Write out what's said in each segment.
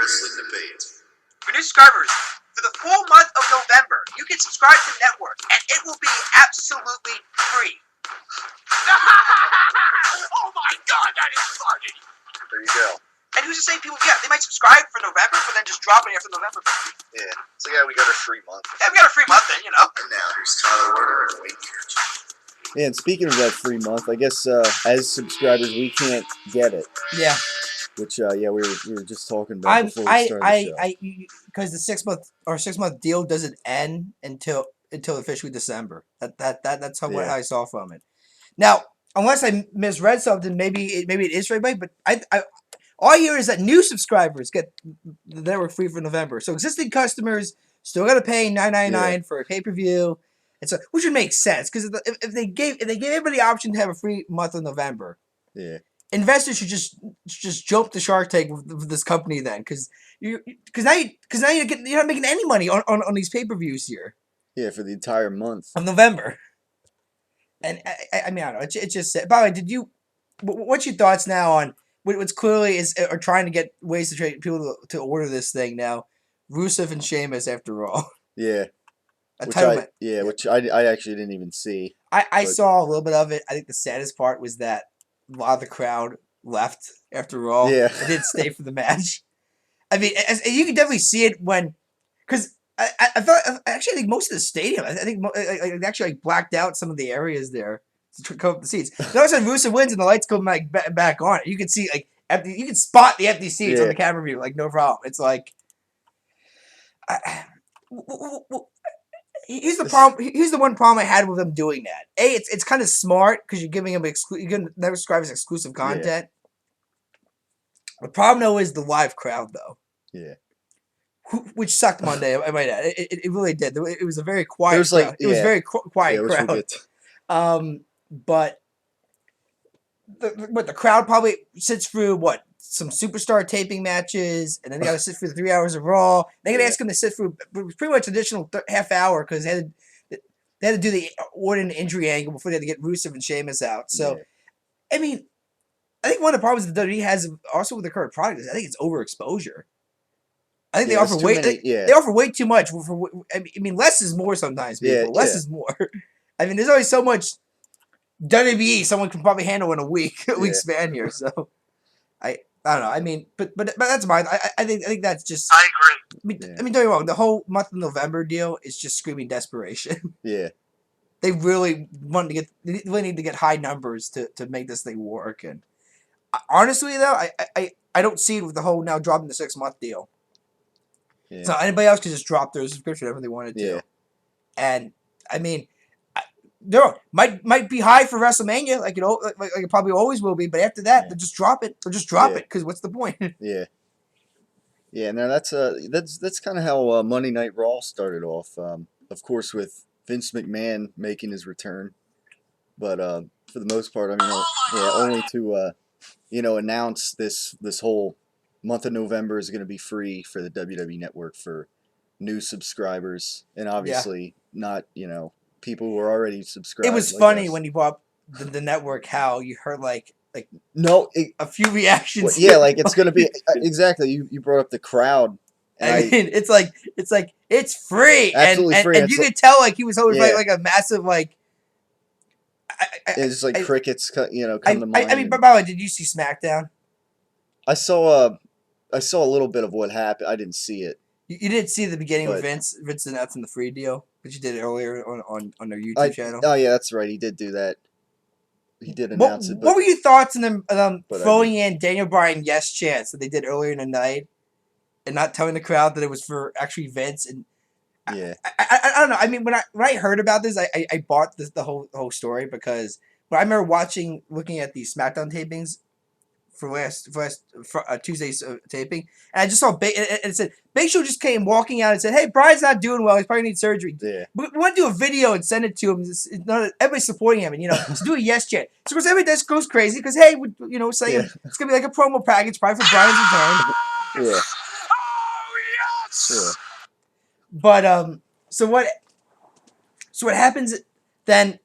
wrestling debate. For new subscribers, for the full month of November, you can subscribe to the network, and it will be absolutely free. Oh my God, that is funny. There you go. And who's to say people, they might subscribe for November, but then just drop it after November. Yeah. So yeah, we got a free month. Yeah, we got a free month then, And now here's Tyler Warner and Wayne Kirch. Yeah, and speaking of that free month, I guess as subscribers we can't get it. Yeah. Which we were just talking about before we started the show. Because the 6-month deal doesn't end until officially December. That's how what I saw from it. Now, unless I misread something, maybe it is for everybody. But all I hear is that new subscribers get the network free for November. So existing customers still got to pay $9.99 for a pay-per-view. And so, which would make sense because if they gave everybody the option to have a free month of November, investors should just jump the shark tank with this company then, because now you're not making any money on these pay-per-views here. Yeah, for the entire month of November. And I mean, I don't know. It's just by the way, what's your thoughts now on what's clearly are trying to get ways to trade people to order this thing now? Rusev and Sheamus, after all. Yeah. Which I actually didn't even see. I saw a little bit of it. I think the saddest part was that a lot of the crowd left after all. Yeah. They didn't stay for the match. I mean, you can definitely see it because I think most of the stadium, I think actually blacked out some of the areas there to cover up the seats. Then all of a sudden Rusev wins and the lights come back on. You can see you can spot the empty seats on the camera view, no problem. It's like, here's the problem. Here's the one problem I had with them doing that. It's kind of smart because you're giving them you're gonna never describe as exclusive content. Yeah. The problem though is the live crowd though. Yeah. Which sucked Monday. I might add. It really did. It was a very quiet. Crowd. It was very quiet crowd. But the crowd probably sits through some superstar taping matches, and then they got to sit through the 3 hours of Raw. They got to ask them to sit through pretty much additional half hour because they had to do the Orton injury angle before they had to get Rusev and Sheamus out. So, I mean, I think one of the problems that WWE has also with the current product is I think it's overexposure. I think they offer way they offer way too much. I mean, less is more sometimes. People less is more. I mean, there's always so much WWE someone can probably handle in a week span here. So I don't know. I mean, but that's mine. I think that's just. I agree. I mean, don't get me wrong. The whole month of November deal is just screaming desperation. Yeah. They really they really need to get high numbers to make this thing work. And honestly, though, I don't see it with the whole now dropping the 6-month deal. Yeah. So anybody else could just drop their subscription whenever they wanted to. Yeah. And I mean, there might be high for WrestleMania, like it probably always will be. But after that, they'll just drop it. Or just drop it because what's the point? Yeah. Yeah. Now that's kind of how Monday Night Raw started off. Of course, with Vince McMahon making his return, but for the most part, I mean, only to announce this whole month of November is going to be free for the WWE Network for new subscribers, and obviously not people who are already subscribed. It was funny when you bought the network how you heard a few reactions. Well, it's going to be exactly. You brought up the crowd. I mean, it's like it's free, absolutely free, and you could tell he was always like a massive it's just crickets, come to mind. I mean, but by the way, did you see SmackDown? I saw a little bit of what happened. I didn't see it. You didn't see the beginning with Vince announcing the free deal, but you did it earlier on their YouTube channel. Oh yeah, that's right. He did do that. He did announce it. But what were your thoughts on them throwing in Daniel Bryan yes chants that they did earlier in the night, and not telling the crowd that it was for actually Vince? And yeah, I don't know. I mean, when I heard about this, I bought the whole story because when I remember looking at the SmackDown tapings for last Tuesday's taping, and I just saw and it said Big Show just came walking out and said, "Hey, Brian's not doing well. He's probably needs surgery. Yeah. We want to do a video and send it to him. Everybody's supporting him, and to do a yes chant. So of course everybody just goes crazy because hey, saying it's gonna be like a promo package probably for Brian's return. Yeah. Oh yes. Yeah. But so what happens then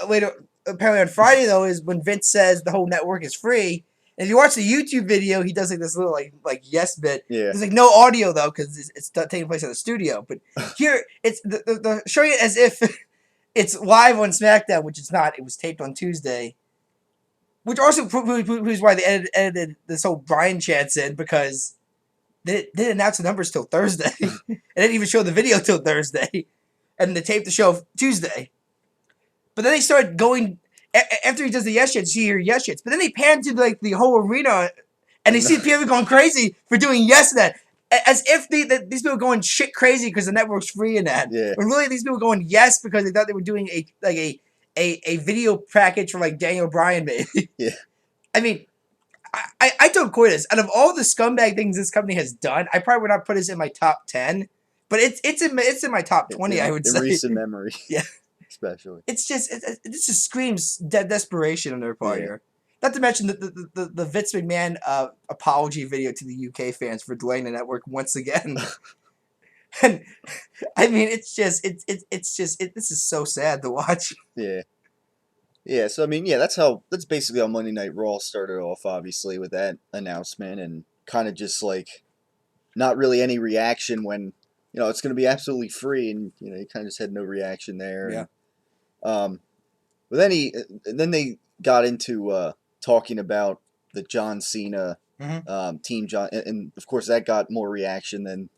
later? Apparently on Friday though is when Vince says the whole network is free. And if you watch the YouTube video, he does like this little like yes bit. Yeah. There's like no audio though because it's taking place in the studio. But here it's the showing it as if it's live on SmackDown, which it's not. It was taped on Tuesday. Which also proves why they edited this whole Brian chants in because they didn't announce the numbers till Thursday. They didn't even show the video till Thursday. And they taped the show Tuesday. But then they started going after he does the yes shits, you hear yes shits. But then they pan to like the whole arena and they see people going crazy for doing yes to that. As if these people going shit crazy because the network's free and that. Yeah. When really these people going yes because they thought they were doing a video package for like Daniel Bryan maybe. Yeah. I mean, I told Coitus, out of all the scumbag things this company has done, I probably would not put this in my top 10, but it's in my top 20, I would in say. recent memory. Yeah. Especially. It's just this just screams desperation on their part Yeah. here. Not to mention the Vince McMahon apology video to the UK fans for delaying the network once again. And I mean, it's just this is so sad to watch. Yeah. Yeah, so I mean, yeah, that's basically how Monday Night Raw started off, obviously, with that announcement and kind of just like not really any reaction when, it's going to be absolutely free, and you kind of just had no reaction there. Yeah. And, but then they got into talking about the John Cena Team John, and of course that got more reaction than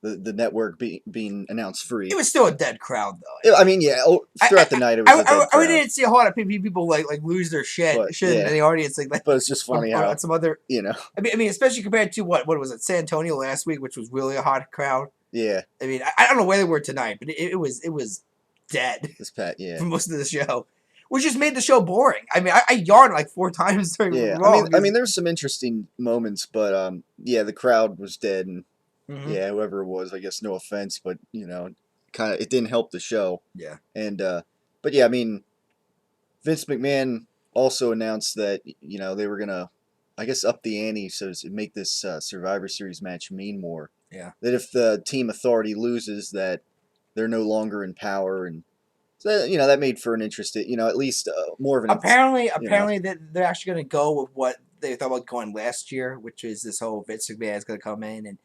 the network being announced free. It was still a dead crowd though. I mean, yeah, throughout the night it was a dead crowd. I didn't see a whole lot of people like lose their shit in the audience like that. But it's just funny how some other I mean, especially compared to what was it, San Antonio last week, which was really a hot crowd. Yeah. I mean, I don't know where they were tonight, but it was dead. Yeah. For most of the show, which just made the show boring. I mean, I yawned like 4 times during Raw. I mean, there's some interesting moments, but yeah, the crowd was dead, and yeah, whoever it was, I guess, no offense, but kind of it didn't help the show. Yeah. And but yeah, I mean, Vince McMahon also announced that they were gonna, I guess, up the ante so to make this Survivor Series match mean more. Yeah. That if the Team Authority loses, that they're no longer in power, and so that made for an interesting, at least more of an. Apparently that they're actually going to go with what they thought about going last year, which is this whole Vince McMahon is going to come in and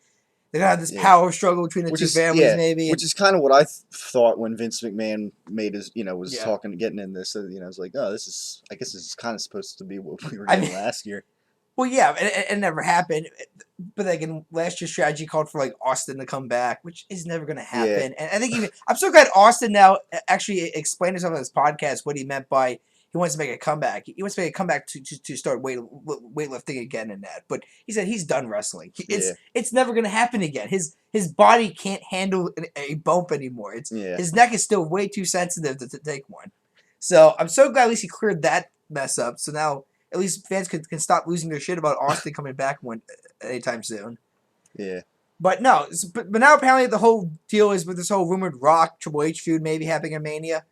they're going to have this power struggle between the two families, maybe. Which is kind of what I thought when Vince McMahon made his, was getting in this. I was like, oh, I guess this is kind of supposed to be what we were getting last year. Well, yeah, it never happened. But again, last year's strategy called for like Austin to come back, which is never going to happen. Yeah. And I think I'm so glad Austin now actually explained himself on this podcast what he meant by he wants to make a comeback. He wants to make a comeback to start weightlifting again and that. But he said he's done wrestling. It's never going to happen again. His body can't handle a bump anymore. His neck is still way too sensitive to take one. So I'm so glad at least he cleared that mess up. So now at least fans can stop losing their shit about Austin coming back anytime soon. Yeah. But no, but now apparently the whole deal is with this whole rumored Rock Triple H feud maybe happening at Mania.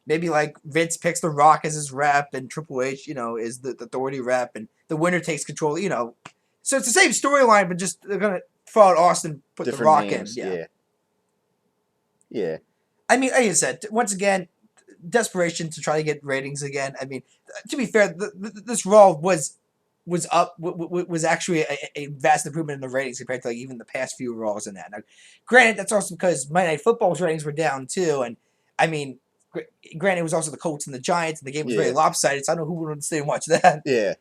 Maybe like Vince picks The Rock as his rep and Triple H, is the authority rep and the winner takes control, So it's the same storyline, but just they're going to throw out Austin, put different The Rock names, in. Yeah. I mean, like I said, once again, desperation to try to get ratings again. I mean, to be fair, this Raw was actually a vast improvement in the ratings compared to like even the past few Raws in that. Now, granted, that's also because Monday Night Football's ratings were down too, and I mean, granted, it was also the Colts and the Giants, and the game was very lopsided, so I don't know who would stay and watch that. Yeah.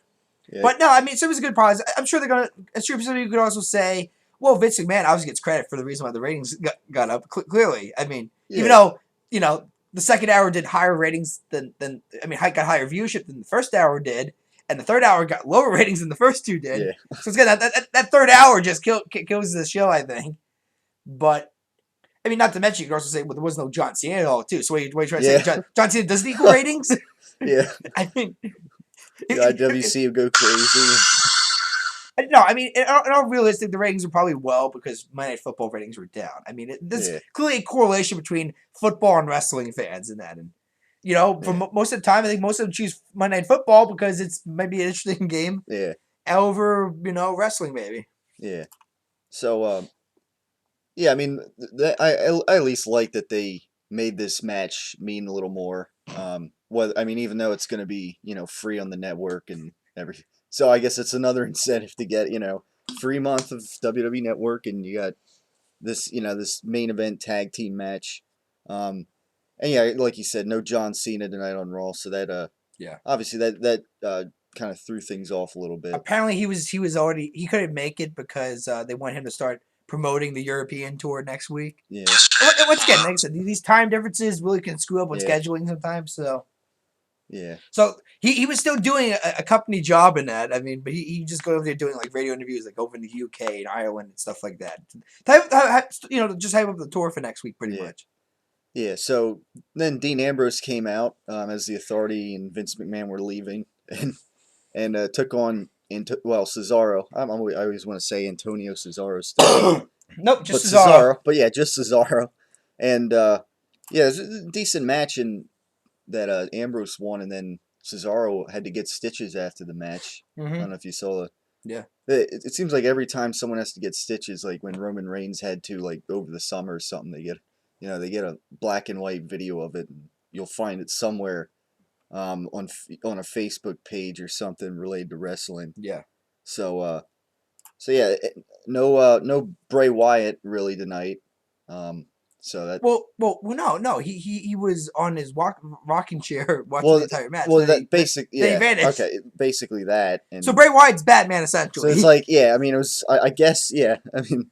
But no, I mean, so it was a good prize. I'm sure I'm sure some of you could also say, well, Vince McMahon obviously gets credit for the reason why the ratings got up. Clearly, I mean, even though the second hour did higher ratings got higher viewership than the first hour did, and the third hour got lower ratings than the first two did. Yeah. So it's good that third hour just kills the show, I think. But I mean, not to mention, you could also say, well, there was no John Cena at all, too. So what are you trying to say? John Cena doesn't equal ratings? Yeah. I mean, the IWC would go crazy. No, I mean, in all realistic, the ratings are probably well because Monday Night Football ratings were down. I mean, there's clearly a correlation between football and wrestling fans in that. And, for most of the time, I think most of them choose Monday Night Football because it's maybe an interesting game. Yeah. Over, wrestling maybe. Yeah. So, yeah, I mean, I at least like that they made this match mean a little more. Even though it's going to be, free on the network and everything. So I guess it's another incentive to get, free month of WWE Network, and you got this, this main event tag team match. And yeah, like you said, no John Cena tonight on Raw, so that Yeah. obviously that kind of threw things off a little bit. Apparently, he couldn't make it because they want him to start promoting the European tour next week. Yeah. Once again, like I said, these time differences really can screw up with Yeah. scheduling sometimes. Yeah. So he was still doing a company job in that. I mean, but he just go over there doing like radio interviews, like over in the UK and Ireland and stuff like that. Just hype up the tour for next week, pretty Yeah. much. Yeah, so then Dean Ambrose came out as the Authority and Vince McMahon were leaving, and took on Cesaro. I always want to say Antonio Cesaro still, Nope, just but Cesaro. But yeah, just Cesaro, and yeah, it was a decent match, and that Ambrose won, and then Cesaro had to get stitches after the match. I Mm-hmm. don't know if you saw the. Yeah. It seems like every time someone has to get stitches, like when Roman Reigns had to, like over the summer or something, they get a black and white video of it, and you'll find it somewhere on a Facebook page or something related to wrestling. Yeah. So yeah, no Bray Wyatt really tonight. So that No. He was on his rocking chair watching the entire match. well, Then that he vanished. okay, basically that. And So Bray Wyatt's Batman so essentially. it's like, yeah, I mean, it was, I guess, yeah, I mean,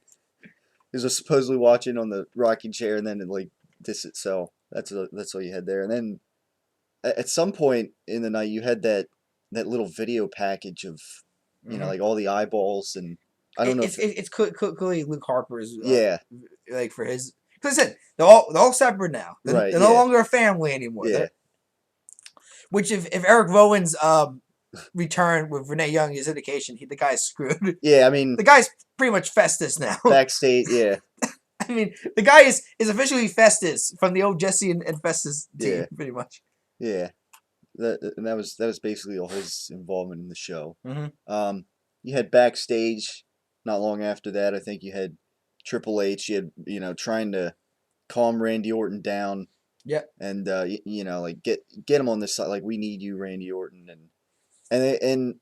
he was supposedly watching on the rocking chair, and then it, like so that's all you had there, and then at some point in the night you had that little video package of like all the eyeballs, and I don't know if it's clearly Luke Harper's. Yeah. Like for his. Because listen, they're all separate now. Right, They're no yeah. longer a family anymore. Yeah. Which if Eric Rowan's return with Renee Young is indication, the guy's screwed. Yeah, I mean, The guy's pretty much Festus now. backstage, yeah, I mean, the guy is officially Festus from the old Jesse and Festus team, Yeah. pretty much. yeah. And that was basically all his involvement in the show. Mm-hmm. You had backstage. Not long after that, I think you had Triple H. You had trying to calm Randy Orton down. Yep. And like get him on this side. Like, we need you, Randy Orton, and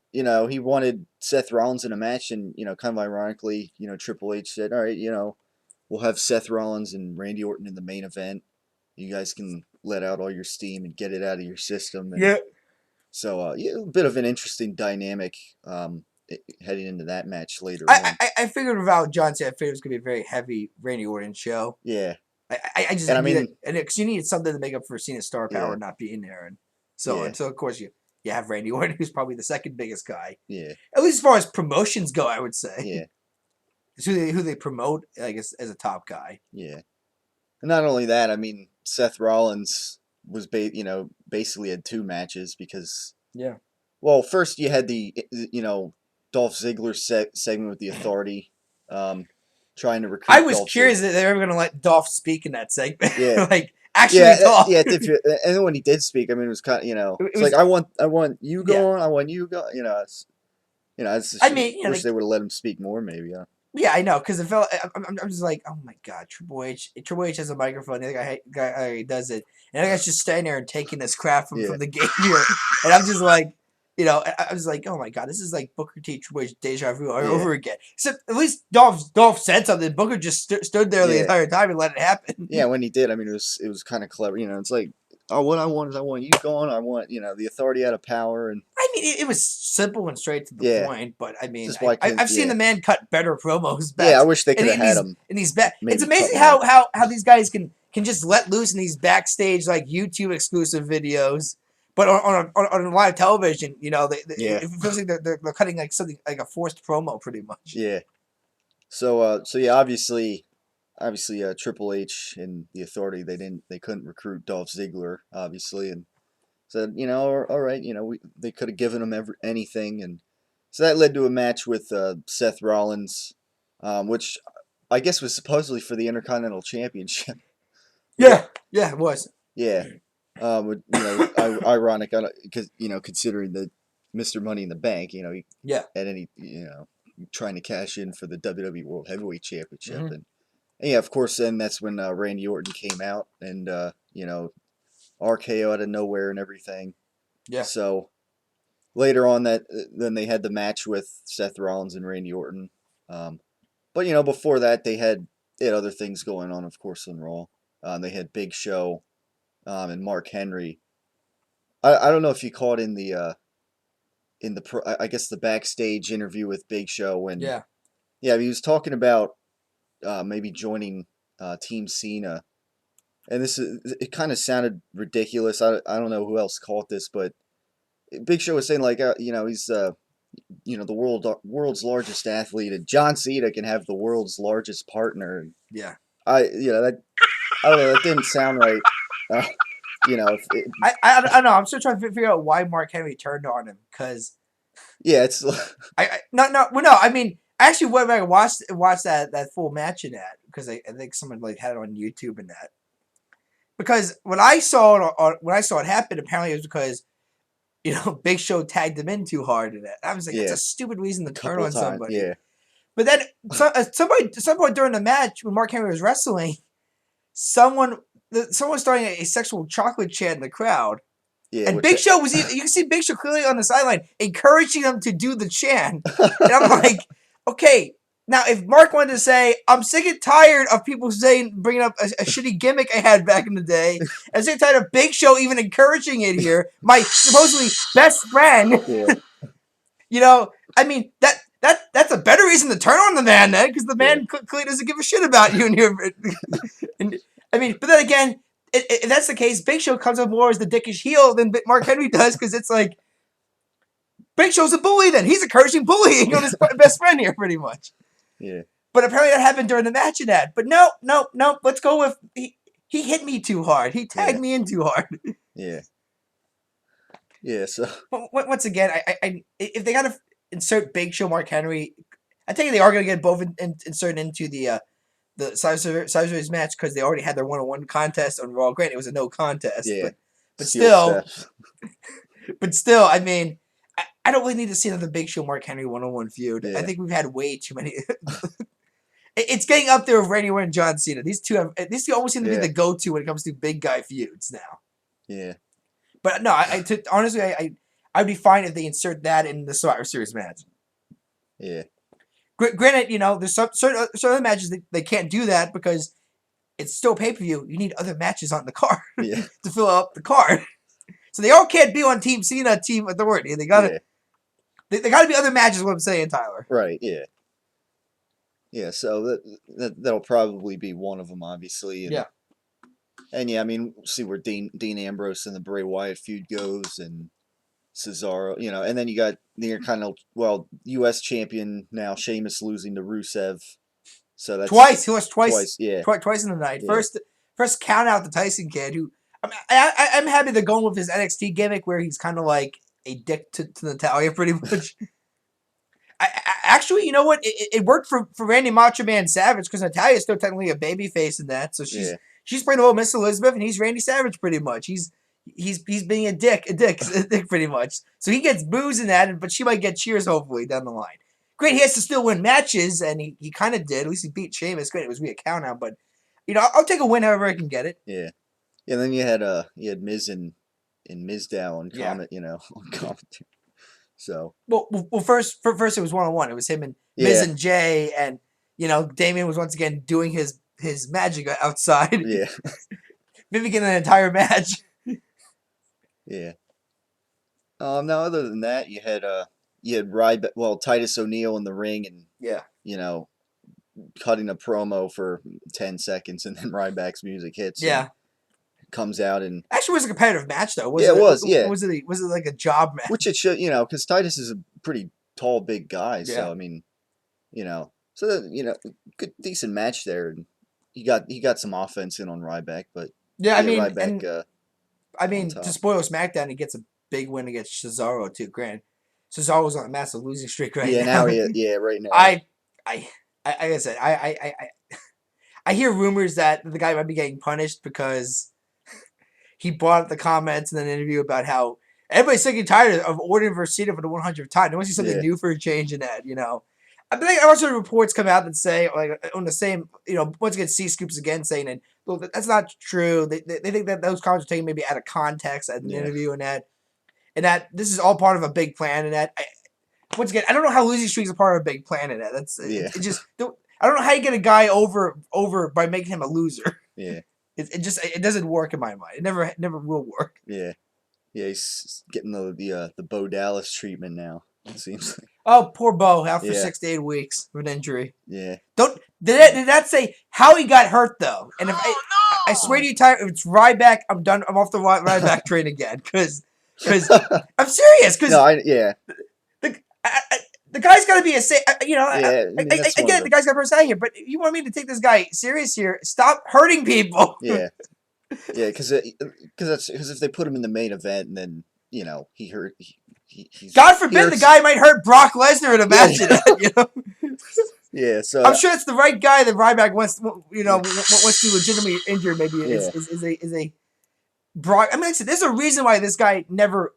he wanted Seth Rollins in a match, and kind of ironically, Triple H said, all right, we'll have Seth Rollins and Randy Orton in the main event. You guys can let out all your steam and get it out of your system. And Yeah. So yeah, a bit of an interesting dynamic heading into that match later on. I figured without John Cena, I figured it was gonna be a very heavy Randy Orton show. Yeah. I just And I needed, mean- and because you needed something to make up for Cena's star power Yeah. not being there, and Yeah. so of course you have Randy Orton, who's probably the second biggest guy, Yeah. at least as far as promotions go. I would say. Yeah. It's who they promote, I guess, as a top guy. Yeah. And not only that, I mean, Seth Rollins was basically had two matches because Yeah. well, first you had the Dolph Ziggler segment with the Authority, trying to recruit. I was Dolph curious Ziggler. that they were going to let Dolph speak in that segment. Yeah. like actually talk. Yeah. And then when he did speak, I mean, it was kind of it's like I want you going, I want you going. I wish they would have let him speak more, maybe. Yeah, I know, because it felt. I'm just like, oh my god, Triple H. Triple H has a microphone. The other guy does it, and the guy's just standing there and taking this crap from the game here, and I'm just like, I was like, oh my god, this is like Booker T. Triple H deja vu all over again. Except at least Dolph said something. Booker just stood there the entire time and let it happen. Yeah, when he did, I mean, it was kind of clever. It's like, oh, what I want is I want you going. I want the Authority out of power. And I mean, it was simple and straight to the point. But I mean, I've seen the man cut better promos. Yeah, I wish they could have had him in these back. maybe It's amazing cut how these guys can just let loose in these backstage like YouTube exclusive videos. But on live television, it feels like they're cutting like something like a forced promo, pretty much. Yeah. So yeah, obviously, Triple H and the Authority, they couldn't recruit Dolph Ziggler, obviously, and said, all right, they could have given him anything, and so that led to a match with Seth Rollins, which I guess was supposedly for the Intercontinental Championship. Yeah, it was. Yeah. Ironic, because considering that Mr. Money in the Bank, at any trying to cash in for the WWE World Heavyweight Championship, and yeah, of course, then that's when Randy Orton came out, and RKO out of nowhere and everything. Yeah. So later on that then they had the match with Seth Rollins and Randy Orton. But before that they had other things going on, of course, on Raw. They had Big Show and Mark Henry. I don't know if you caught in I guess the backstage interview with Big Show when Yeah. he was talking about maybe joining Team Cena, and it kind of sounded ridiculous. I don't know who else caught this, but Big Show was saying like he's the world's largest athlete, and John Cena can have the world's largest partner. And Yeah. that I don't know, that didn't sound right. Uh, if it, I don't know. I'm still trying to figure out why Mark Henry turned on him because yeah, it's I mean, I actually went back and watched that full match in that because I think someone like had it on YouTube and that. Because when I saw it happen, apparently it was because Big Show tagged him in too hard in it. I was like, that's a stupid reason to turn couple on times, somebody. yeah, But then at some point during the match when Mark Henry was wrestling, someone was starting a sexual chocolate chant in the crowd. yeah, And which Big Show you can see Big Show clearly on the sideline encouraging them to do the chant. And I'm like, okay, now if Mark wanted to say, I'm sick and tired of people bringing up a shitty gimmick I had back in the day, I'm sick and tired of Big Show even encouraging it here, my supposedly best friend, yeah, I mean, that's a better reason to turn on the man then, because the man clearly doesn't give a shit about you. And I mean, but then again, if that's the case, Big Show comes up more as the dickish heel than Mark Henry does, because it's like, Big Show's a bully then. He's encouraging bullying on his best friend here, pretty much. yeah, But apparently that happened during the match in that. But no. Let's go with, he hit me too hard. He tagged me in too hard. yeah. So Once again, if they got to insert Big Show, Mark Henry, I think they are going to get both inserted into the Survivor match because they already had their one-on-one contest on Raw. Granted, it was a no contest, yeah, but Steel still, I mean, I don't really need to see another Big Show Mark Henry one-on-one feud. Yeah. I think we've had way too many. It's getting up there with Randy Orton and John Cena. These two almost seem to be the go-to when it comes to big guy feuds now. Yeah. But no, honestly, I'd be fine if they insert that in the Survivor Series match. Yeah. Granted, there's some certain other matches that they can't do that because it's still pay-per-view. You need other matches on the card to fill up the card. So they all can't be on Team Cena, Team Authority. They gotta be other matches. What I'm saying, Tyler. Right. Yeah. Yeah. So that'll probably be one of them, obviously. And, And I mean, see where Dean Ambrose and the Bray Wyatt feud goes, and Cesaro, and then you got the kind of U.S. champion now, Sheamus losing to Rusev. So that's twice. He lost twice. Twice in the night. Yeah. First count out the Tyson kid, who I'm happy they're going with his NXT gimmick where he's kind of like a dick to Natalia, pretty much. Actually, you know what? It worked for Randy Macho Man Savage because Natalia's still technically a babyface in that, so she's playing the role of Miss Elizabeth, and he's Randy Savage pretty much. He's being a dick pretty much. So he gets boos in that, but she might get cheers hopefully down the line. Great, he has to still win matches, and he kind of did. At least he beat Sheamus. Great, it was via count out, but I'll take a win however I can get it. Yeah. And then you had Miz and Mizdow on comment, on commentary. So well, first it was 1-on-1. It was him and Miz and Jay, and Damian was once again doing his magic outside. Yeah. Mimicking an entire match. Yeah. Now other than that, you had Titus O'Neil in the ring, and cutting a promo for 10 seconds, and then Ryback's music hits. Yeah. Comes out and actually it was a competitive match though. It was. Was it like a job match? Which it should, because Titus is a pretty tall, big guy. So I mean, good decent match there, and he got some offense in on Ryback, but I mean, Ryback. To spoil SmackDown, he gets a big win against Cesaro too. Grant Cesaro's on a massive losing streak right now. Right now. Like I said, I hear rumors that the guy might be getting punished because he brought up the comments in an interview about how everybody's sick and tired of Orton versus Cena for the 100th time. They want to see something new for a change in that, I think also reports come out that say, like, on the same, once again, C-Scoops again saying that, look, that's not true. They think that those comments are taken maybe out of context at an interview and that. and that this is all part of a big plan, and that once again, I don't know how losing streaks are part of a big plan in that. That's Yeah. it just I don't know how you get a guy over by making him a loser. Yeah. It doesn't work in my mind. It never will work. Yeah. Yeah, he's getting the Bo Dallas treatment now. It seems like. Oh, poor Bo, out for Yeah. 6 to 8 weeks with an injury. Yeah. Did that say how he got hurt though? And if I swear to you, Ty, if it's Ryback, I'm done. I'm off the Ryback train again because I'm serious. Because yeah. the guy's got to be a safe. Yeah, I mean, I that's one get of it. The guy's got a personality here, but if you want me to take this guy serious here, stop hurting people. Yeah. Yeah, because if they put him in the main event and then he hurt. He's God forbid the guy might hurt Brock Lesnar in a match. Yeah, so I'm sure it's the right guy that Ryback wants to legitimately injure. Maybe is a Brock. I mean, like I said, there's a reason why this guy never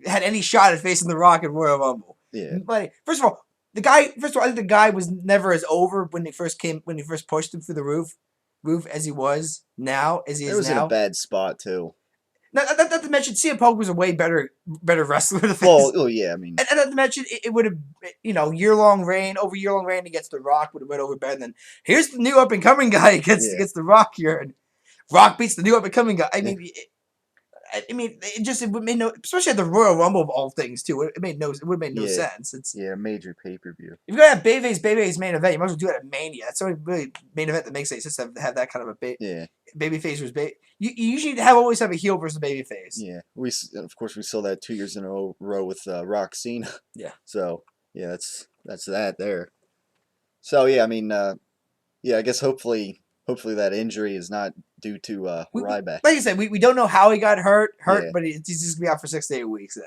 had any shot at facing The Rock at Royal Rumble. Yeah. But first of all, I think the guy was never as over when he first pushed him through the roof as he was now, as he is now. It was in a bad spot too. Not to mention, CM Punk was a way better wrestler to face. Well, yeah, I mean, and not to mention, it would have, year-long reign against The Rock would have went over better than, here's the new up-and-coming guy against The Rock here, and Rock beats the new up-and-coming guy. I mean, it made no, especially at the Royal Rumble of all things, too. It would have made no sense. It's major pay-per-view. If you're going to have Babyface main event, you might as well do it at Mania. That's the only really main event that makes sense to have that kind of a babyface versus You usually always have a heel versus a babyface. Yeah, we saw that 2 years in a row with Rock Cena. Yeah. So yeah, that's that there. So yeah, I mean, I guess hopefully that injury is not due to Ryback. Like I said, we don't know how he got hurt, but he's just gonna be out for 6 to 8 weeks.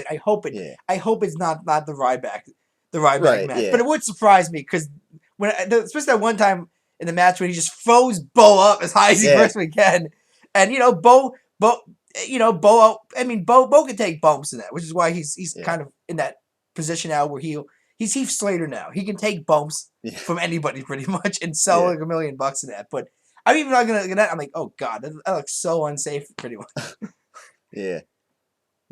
I hope it's not the Ryback match. Yeah. But it would surprise me because especially that one time in the match when he just froze Bo up as high as he possibly can, and Bo can take bumps in that, which is why he's kind of in that position now where he's Heath Slater now. He can take bumps from anybody pretty much and sell like $1 million in that. But I'm even not gonna. I'm like, oh god, that looks so unsafe, pretty much. Yeah.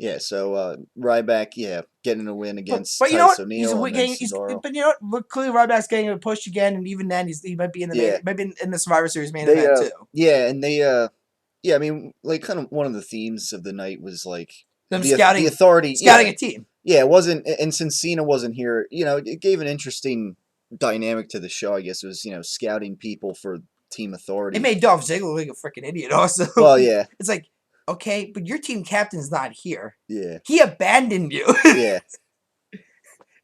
Yeah, so Ryback, getting a win against but you know what? O'Neil But you know what? Clearly Ryback's getting a push again, and even then he might be in the Survivor Series main event too. Yeah, and they I mean, like kind of one of the themes of the night was like them the scouting authority, a team. Yeah, it wasn't, and since Cena wasn't here, it gave an interesting dynamic to the show. I guess it was scouting people for team authority. It made Dolph Ziggler look like a freaking idiot. Also, well, yeah, it's like. Okay, but your team captain's not here. Yeah. He abandoned you. Yeah.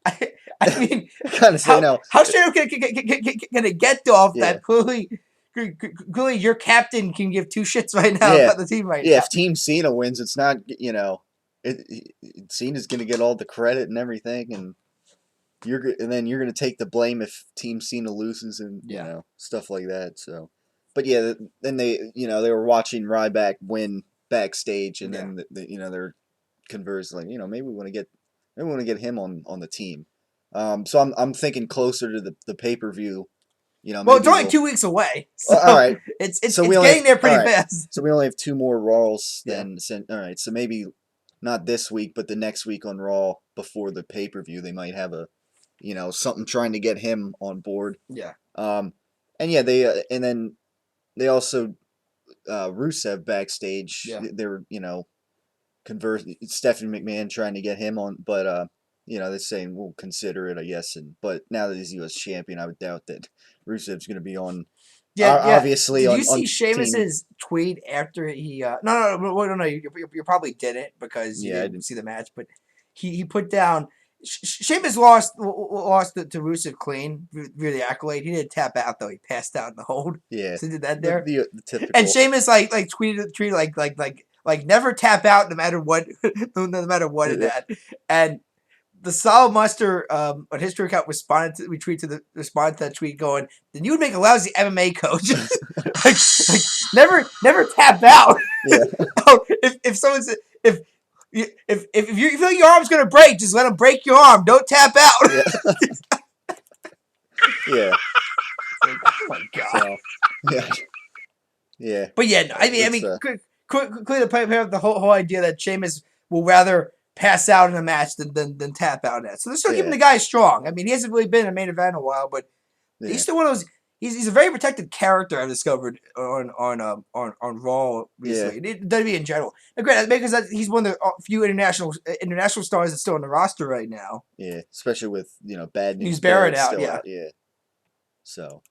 I mean, kind of say no. How straight up can it get off that clearly your captain can give two shits right now about the team right now. Yeah, if Team Cena wins, it's not, Cena's going to get all the credit and everything, and then you're going to take the blame if Team Cena loses and, stuff like that. So, but yeah, then they were watching Ryback win backstage, and then they're conversing like maybe we want to get him on the team. So I'm thinking closer to the pay-per-view. Well, it's only 2 weeks away. So all right, it's getting there pretty fast. So we only have 2 more Raws then. All right, so maybe not this week, but the next week on Raw before the pay-per-view, they might have a something trying to get him on board. Yeah. And then they also. Rusev backstage. Yeah. They were, conversing. Stephanie McMahon trying to get him on, but they're saying we'll consider it, I guess. But now that he's U.S. champion, I would doubt that Rusev's going to be on. Yeah, obviously. Did you see Sheamus's tweet after he? No. You probably didn't because you didn't see the match. But he put down. Sheamus lost to Rusev clean via the accolade. He didn't tap out though. He passed out in the hold. Yeah, so he did that there. The typical. And Sheamus tweeted like never tap out no matter what in that. And the Solid Muster on his Twitter account responded to that tweet going, then you would make a lousy MMA coach. like never tap out. Yeah. if someone said if you feel your arm's gonna break, just let him break your arm. Don't tap out. Yeah. Yeah. Oh my god. So, yeah. Yeah. But yeah, I mean, clearly the whole idea that Sheamus will rather pass out in a match than tap out at. So they're still keeping Yeah. the guy strong. I mean, he hasn't really been in a main event in a while, but Yeah. he's still one of those. He's a very protected character I've discovered on Raw recently. WWE in general. And great because he's one of the few international stars that's still on the roster right now. Yeah, especially with Bad News News Barrett Barrett out, still yeah. out. Yeah. So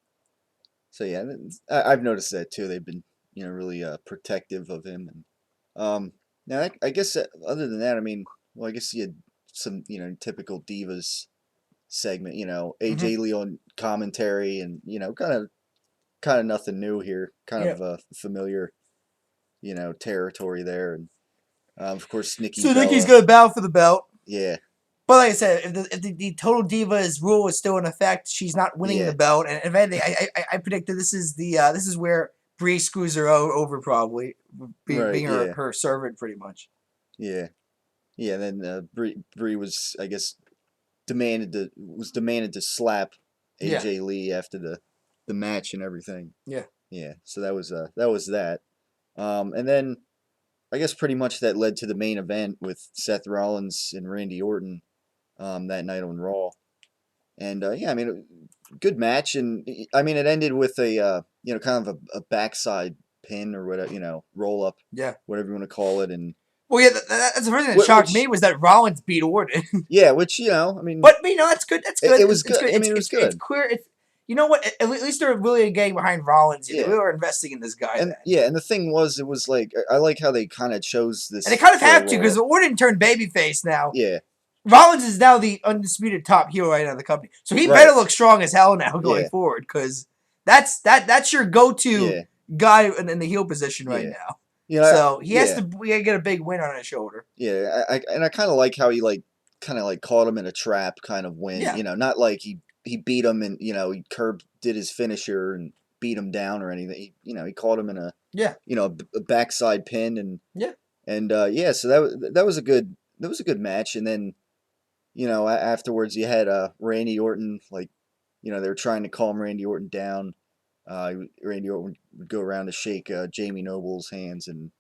yeah, I've noticed that too. They've been really protective of him. And now I guess other than that, I mean, well, I guess you had some typical divas segment. AJ Lee on commentary, and kind of nothing new here. Kind Yeah. of familiar territory there. And of course Nikki So Nikki's Bella. gonna battle for the belt. Yeah. But like I said, if the total divas rule is still in effect, she's not winning Yeah. the belt. And if anything, I predict that this is where Bree screws her over probably, Right, being yeah. her servant pretty much. Yeah. Yeah. Then Bree was, I guess, demanded to slap Yeah. AJ Lee after the match and everything. Yeah. Yeah. So that was that. And then I guess pretty much that led to the main event with Seth Rollins and Randy Orton that night on Raw. And yeah, I mean, good match, and I mean it ended with a kind of a backside pin or whatever, roll up, Yeah. whatever you want to call it, and Well, yeah, that's the first thing that shocked me was that Rollins beat Orton. yeah, which I mean, But that's good. That's good. It was It's good. I mean, it was good. It's clear. You know what? At least they're really getting behind Rollins. They Yeah. really are investing in this guy. and then. yeah, and the thing was, it was like I like how they kind of chose this, And they kind of for have to Raw. because Orton turned babyface now. Yeah, Rollins is now the undisputed top heel right now in the company, so he Right. better look strong as hell now going Yeah. forward because that's your go-to yeah, guy in the heel position right Yeah. now. So he has yeah. to get a big win on his shoulder. Yeah, I kind of like how he kind of caught him in a trap kind of win. Yeah. Not like he beat him and he did his finisher and beat him down or anything. He caught him in a Yeah. a backside pin and Yeah. yeah. So that was a good match. And then afterwards you had Randy Orton they were trying to calm Randy Orton down. Randy Orton would go around to shake Jamie Noble's hands and.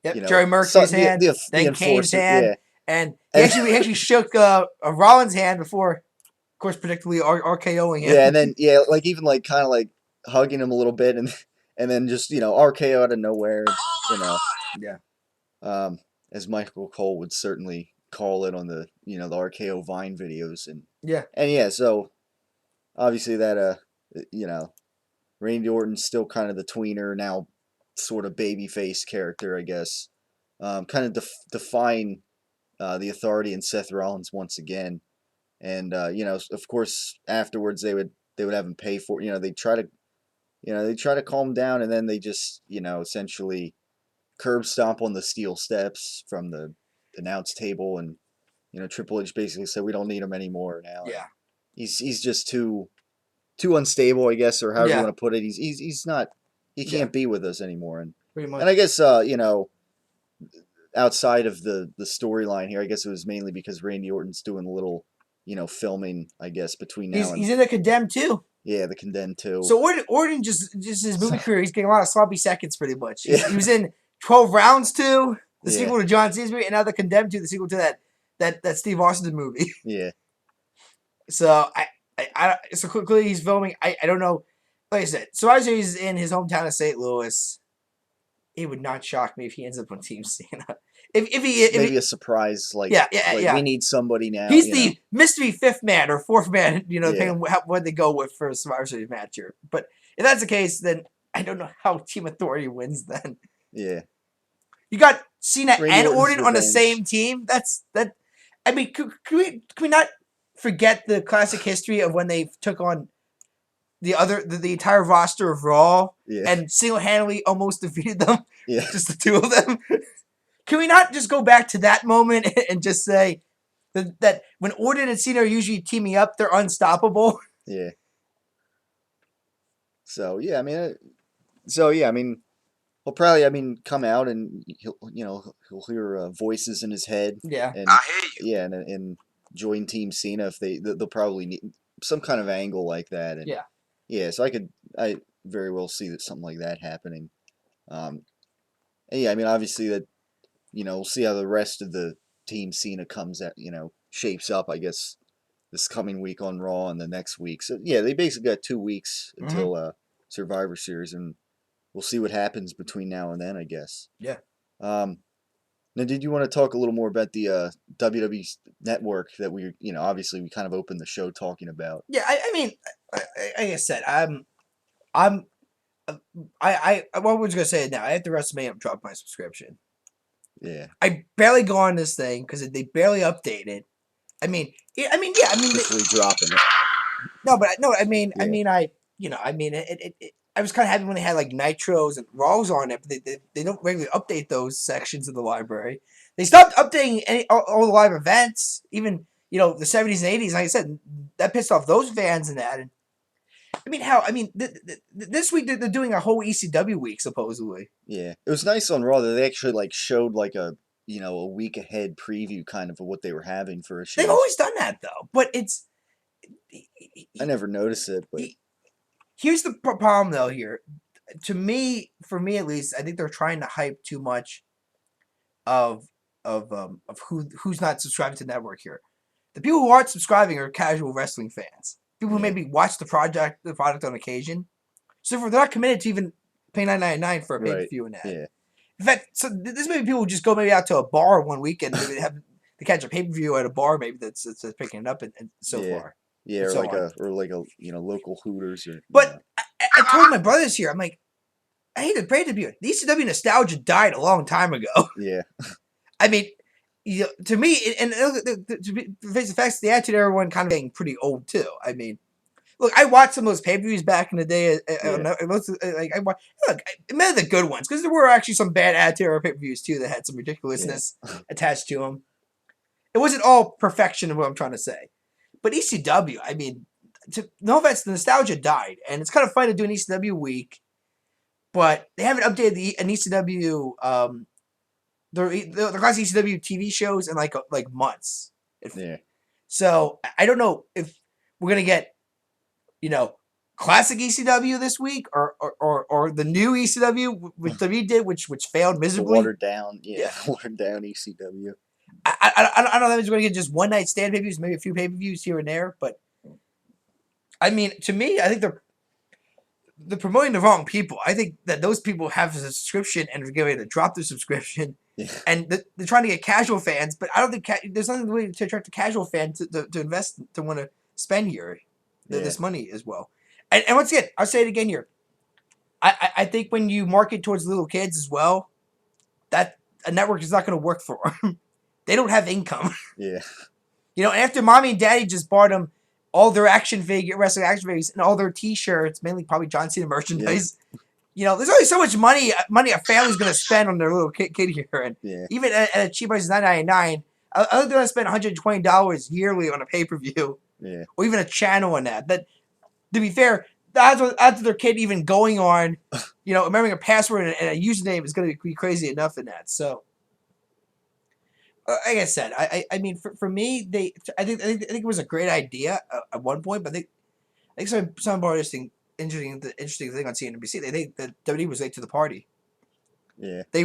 Yep, Jerry Mercury's hand, then Kane's hand, yeah. and he actually shook Rollins' hand before, of course, predictably RKOing him. Yeah, and then even kind of hugging him a little bit, and then just RKO out of nowhere, Yeah. As Michael Cole would certainly call it on the the RKO Vine videos, and Yeah. So obviously that Randy Orton's still kind of the tweener now, sort of babyface character, I guess, kind of define the authority in Seth Rollins once again. And of course, afterwards they would have him pay for. They try to calm him down, and then they just essentially curb stomp on the steel steps from the announce table, and Triple H basically said we don't need him anymore now. Yeah. He's just too unstable, I guess, or however you Yeah. want to put it. He's not. He can't be with us anymore, and Pretty much. and I guess outside of the storyline here, I guess it was mainly because Randy Orton's doing a little, filming, I guess, between now and He's in the Condemned too. yeah, the Condemned too. So Orton just his movie career, he's getting a lot of sloppy seconds pretty much. Yeah. He was in 12 Rounds 2, the Yeah. sequel to John Cena's movie, and now the Condemned 2, the sequel to that Steve Austin movie. Yeah, So so quickly he's filming. I don't know. Like I said, so as he's in his hometown of St. Louis, it would not shock me if he ends up on Team Cena. maybe a surprise yeah. we need somebody now. He's the mystery fifth man or fourth man, depending Yeah. on what they go with for a Survivor Series match here. But if that's the case, then I don't know how Team Authority wins then. Yeah, You got Cena Randy and Orton's Orton on the revenge. same team? I mean, could we not forget the classic history of when they took on the entire roster of Raw yeah, and single-handedly almost defeated them? yeah, Just the two of them? Can we not just go back to that moment and just say that when Orton and Cena are usually teaming up, they're unstoppable? yeah. So yeah, I mean, he'll probably come out and he'll hear voices in his head. Yeah. And I hear you. yeah, and join Team Cena if they'll probably need some kind of angle like that. And Yeah. So I very well see that something like that happening. And yeah, I mean obviously that we'll see how the rest of the Team Cena comes at shapes up. I guess this coming week on Raw and the next week. So yeah, they basically got 2 weeks until Survivor Series, and we'll see what happens between now and then. I guess. Yeah. Now, did you want to talk a little more about the WWE network that obviously we kind of opened the show talking about? Yeah, I mean, like I said, I'm, what was gonna say it now? After WrestleMania, I'm dropping my subscription. Yeah. I barely go on this thing because they barely update it. I mean, yeah, I mean, Officially dropping it. no, but no, I mean, Yeah. I was kind of happy when they had like Nitros and Raws on it, but they don't regularly update those sections of the library. They stopped updating all the live events, even the 70s and 80s. Like I said, that pissed off those fans and that. And I mean, this week they're doing a whole ECW week supposedly. Yeah. It was nice on Raw that they actually showed a week ahead preview kind of what they were having for a show. They've always done that though, but it's. I never noticed it, but Here's the problem though. Here, for me at least, I think they're trying to hype too much of who's not subscribing to the network here. The people who aren't subscribing are casual wrestling fans. People who maybe watch the product on occasion. So if they're not committed to even paying $9.99 for a pay-per-view and that. Yeah. In fact, so this may be people who just go maybe out to a bar one weekend and they catch a pay-per-view at a bar maybe that's picking it up and so far. Yeah, and or so like a local Hooters or. But I told my brothers here, I'm like, I hate to break it to you. The ECW nostalgia died a long time ago. Yeah. I mean, to me, and to face the facts, the Attitude Era one kind of getting pretty old too. I mean, look, I watched some of those pay-per-views back in the day. Many of the good ones, because there were actually some bad Attitude Era pay-per-views too that had some ridiculousness attached to them. It wasn't all perfection of what I'm trying to say. But ECW, I mean, no offense, the nostalgia died, and it's kind of fun to do an ECW week, but they haven't updated an ECW, the classic ECW TV shows in like months. So I don't know if we're gonna get, classic ECW this week or the new ECW which WWE did, which failed miserably. Watered down ECW. I don't know if it's going to get just one night stand pay-per-views, maybe a few pay-per-views here and there, but I mean, to me, I think they're promoting the wrong people. I think that those people have a subscription and are getting ready to drop their subscription, and they're trying to get casual fans. But I don't think there's nothing way to attract a casual fan to invest, to want to spend here this money as well. And once again, I'll say it again here. I think when you market towards little kids as well, that a network is not going to work for them. They don't have income. Yeah. After mommy and daddy just bought them all their wrestling action figures and all their T-shirts, mainly probably John Cena merchandise. Yeah. There's only so much money a family's going to spend on their little kid here. And even at a cheap price of $9.99, I think they're going to spend $120 yearly on a pay-per-view. Yeah. Or even a channel on that. But to be fair, the odds of their kid even going on, remembering a password and a username is going to be crazy enough in that. So. Like I said, I mean, for me, I think it was a great idea at one point, but I think some more interesting thing on CNBC. They think that WWE was late to the party. Yeah. They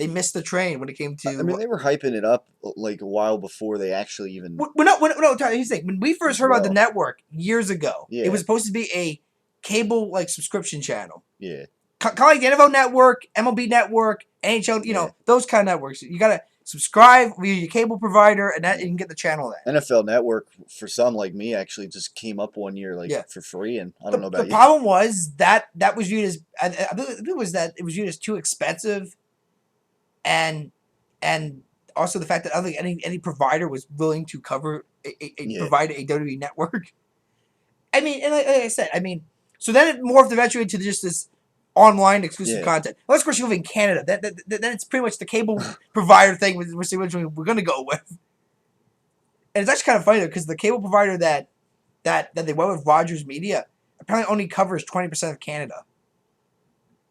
missed the train when it came to. I mean, they were hyping it up like a while before they actually even. No, here's the thing. When we first heard about the network years ago, it was supposed to be a cable subscription channel. Yeah. Kind of like the NFL Network, MLB Network, NHL. Those kind of networks. You gotta subscribe via your cable provider, and that you can get the channel then. NFL Network, for some like me, actually just came up one year for free, and I don't know about you. The problem was that was viewed as I believe it was viewed as too expensive, and also the fact that I don't think any provider was willing to provide a WWE network. I mean, and like I said, so then it morphed eventually into just this online exclusive content. Well, of course, you live in Canada. Then it's pretty much the cable provider thing, which originally we're going to go with. And it's actually kind of funny because the cable provider that they went with, Rogers Media, apparently only covers 20% of Canada.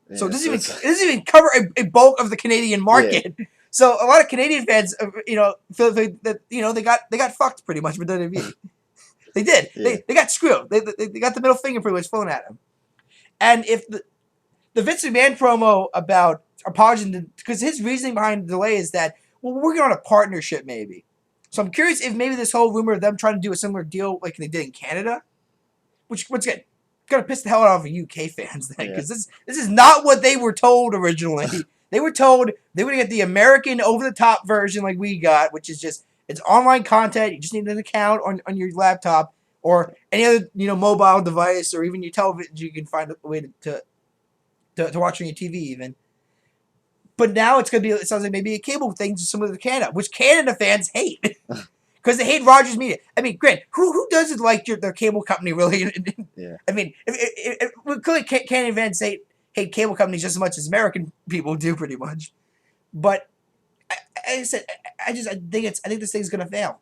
Yeah, so it doesn't even cover a bulk of the Canadian market. Yeah. So a lot of Canadian fans, feel that they got fucked pretty much with WWE. They did. Yeah. They got screwed. They got the middle finger pretty much thrown at them. And if the Vince McMahon promo about apologizing, because his reasoning behind the delay is that well, we're working on a partnership maybe. So I'm curious if maybe this whole rumor of them trying to do a similar deal like they did in Canada, which once again, gonna piss the hell out of UK fans then, because this is not what they were told originally. They were told they would get the American over the top version like we got, which is just it's online content. You just need an account on your laptop or any other mobile device or even your television. You can find a way to watch on your TV even. But now it's gonna be it sounds like maybe a cable thing similar to Canada, which Canada fans hate. Because they hate Rogers Media. I mean, Grant, who doesn't like their cable company, really? Yeah. I mean, clearly Canadian fans hate cable companies just as much as American people do, pretty much. But I said, I think this thing's gonna fail.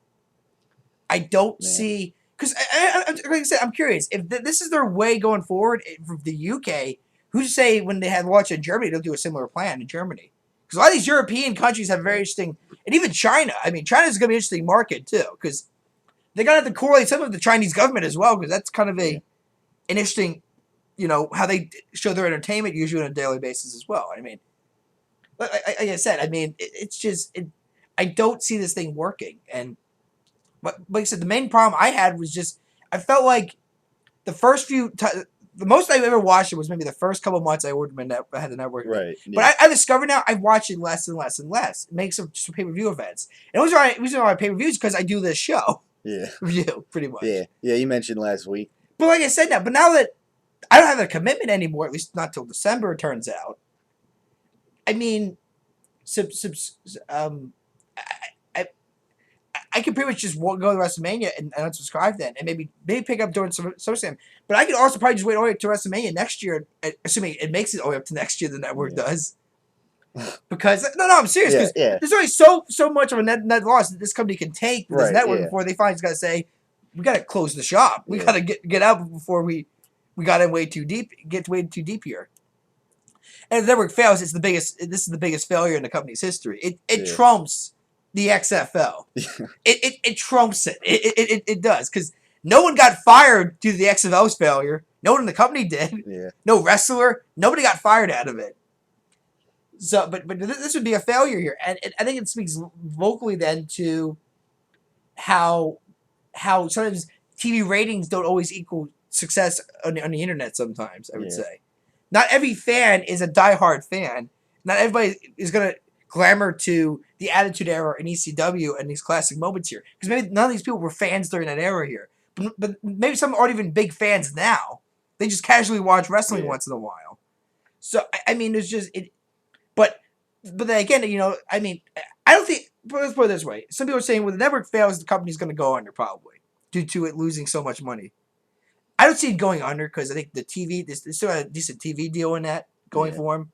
I don't see because like I said, I'm curious if this is their way going forward for the UK. Who's to say when they had launched in Germany, they'll do a similar plan in Germany? Because a lot of these European countries have very interesting, and even China. I mean, China's going to be an interesting market too, because they're going to have to correlate some of the Chinese government as well, because that's kind of an interesting, how they show their entertainment usually on a daily basis as well. I mean, like I said, I mean, it's just, I don't see this thing working. And, but like I said, the main problem I had was just, I felt like the first the most I've ever watched it was maybe the first couple of months I had the network. Right. But I discovered now I've watched it less and less and less. It makes some just pay-per-view events. And the reason why I pay-per-views because I do this show. Yeah. Review, pretty much. Yeah. Yeah, you mentioned last week. But like I said now, but now that I don't have a commitment anymore, at least not till December, it turns out. I mean, I could pretty much just go to WrestleMania and unsubscribe then, and maybe pick up during SummerSlam. But I could also probably just wait all the way up to WrestleMania next year, assuming it makes it all the way up to next year. The network does, because no, I'm serious. Because there's only so much of a net loss that this company can take for this network before they finally got to say, we got to close the shop. We got to get out before we got in way too deep. Get way too deep here. And if the network fails, this is the biggest failure in the company's history. It trumps the XFL. It trumps it. It does, because no one got fired due to the XFL's failure. No one in the company did. Yeah. No wrestler. Nobody got fired out of it. So, but this would be a failure here, and I think it speaks vocally then to how sometimes TV ratings don't always equal success on the internet. Sometimes I would say, not every fan is a diehard fan. Not everybody is gonna glamour to the Attitude Era in ECW and these classic moments here, because maybe none of these people were fans during that era here. But maybe some aren't even big fans now. They just casually watch wrestling once in a while. So I mean, there's just it. But then again, I mean, I don't think. Let's put it this way: some people are saying, "Well, the network fails, the company's going to go under probably due to it losing so much money." I don't see it going under because I think the TV, they still have a decent TV deal in that going for them.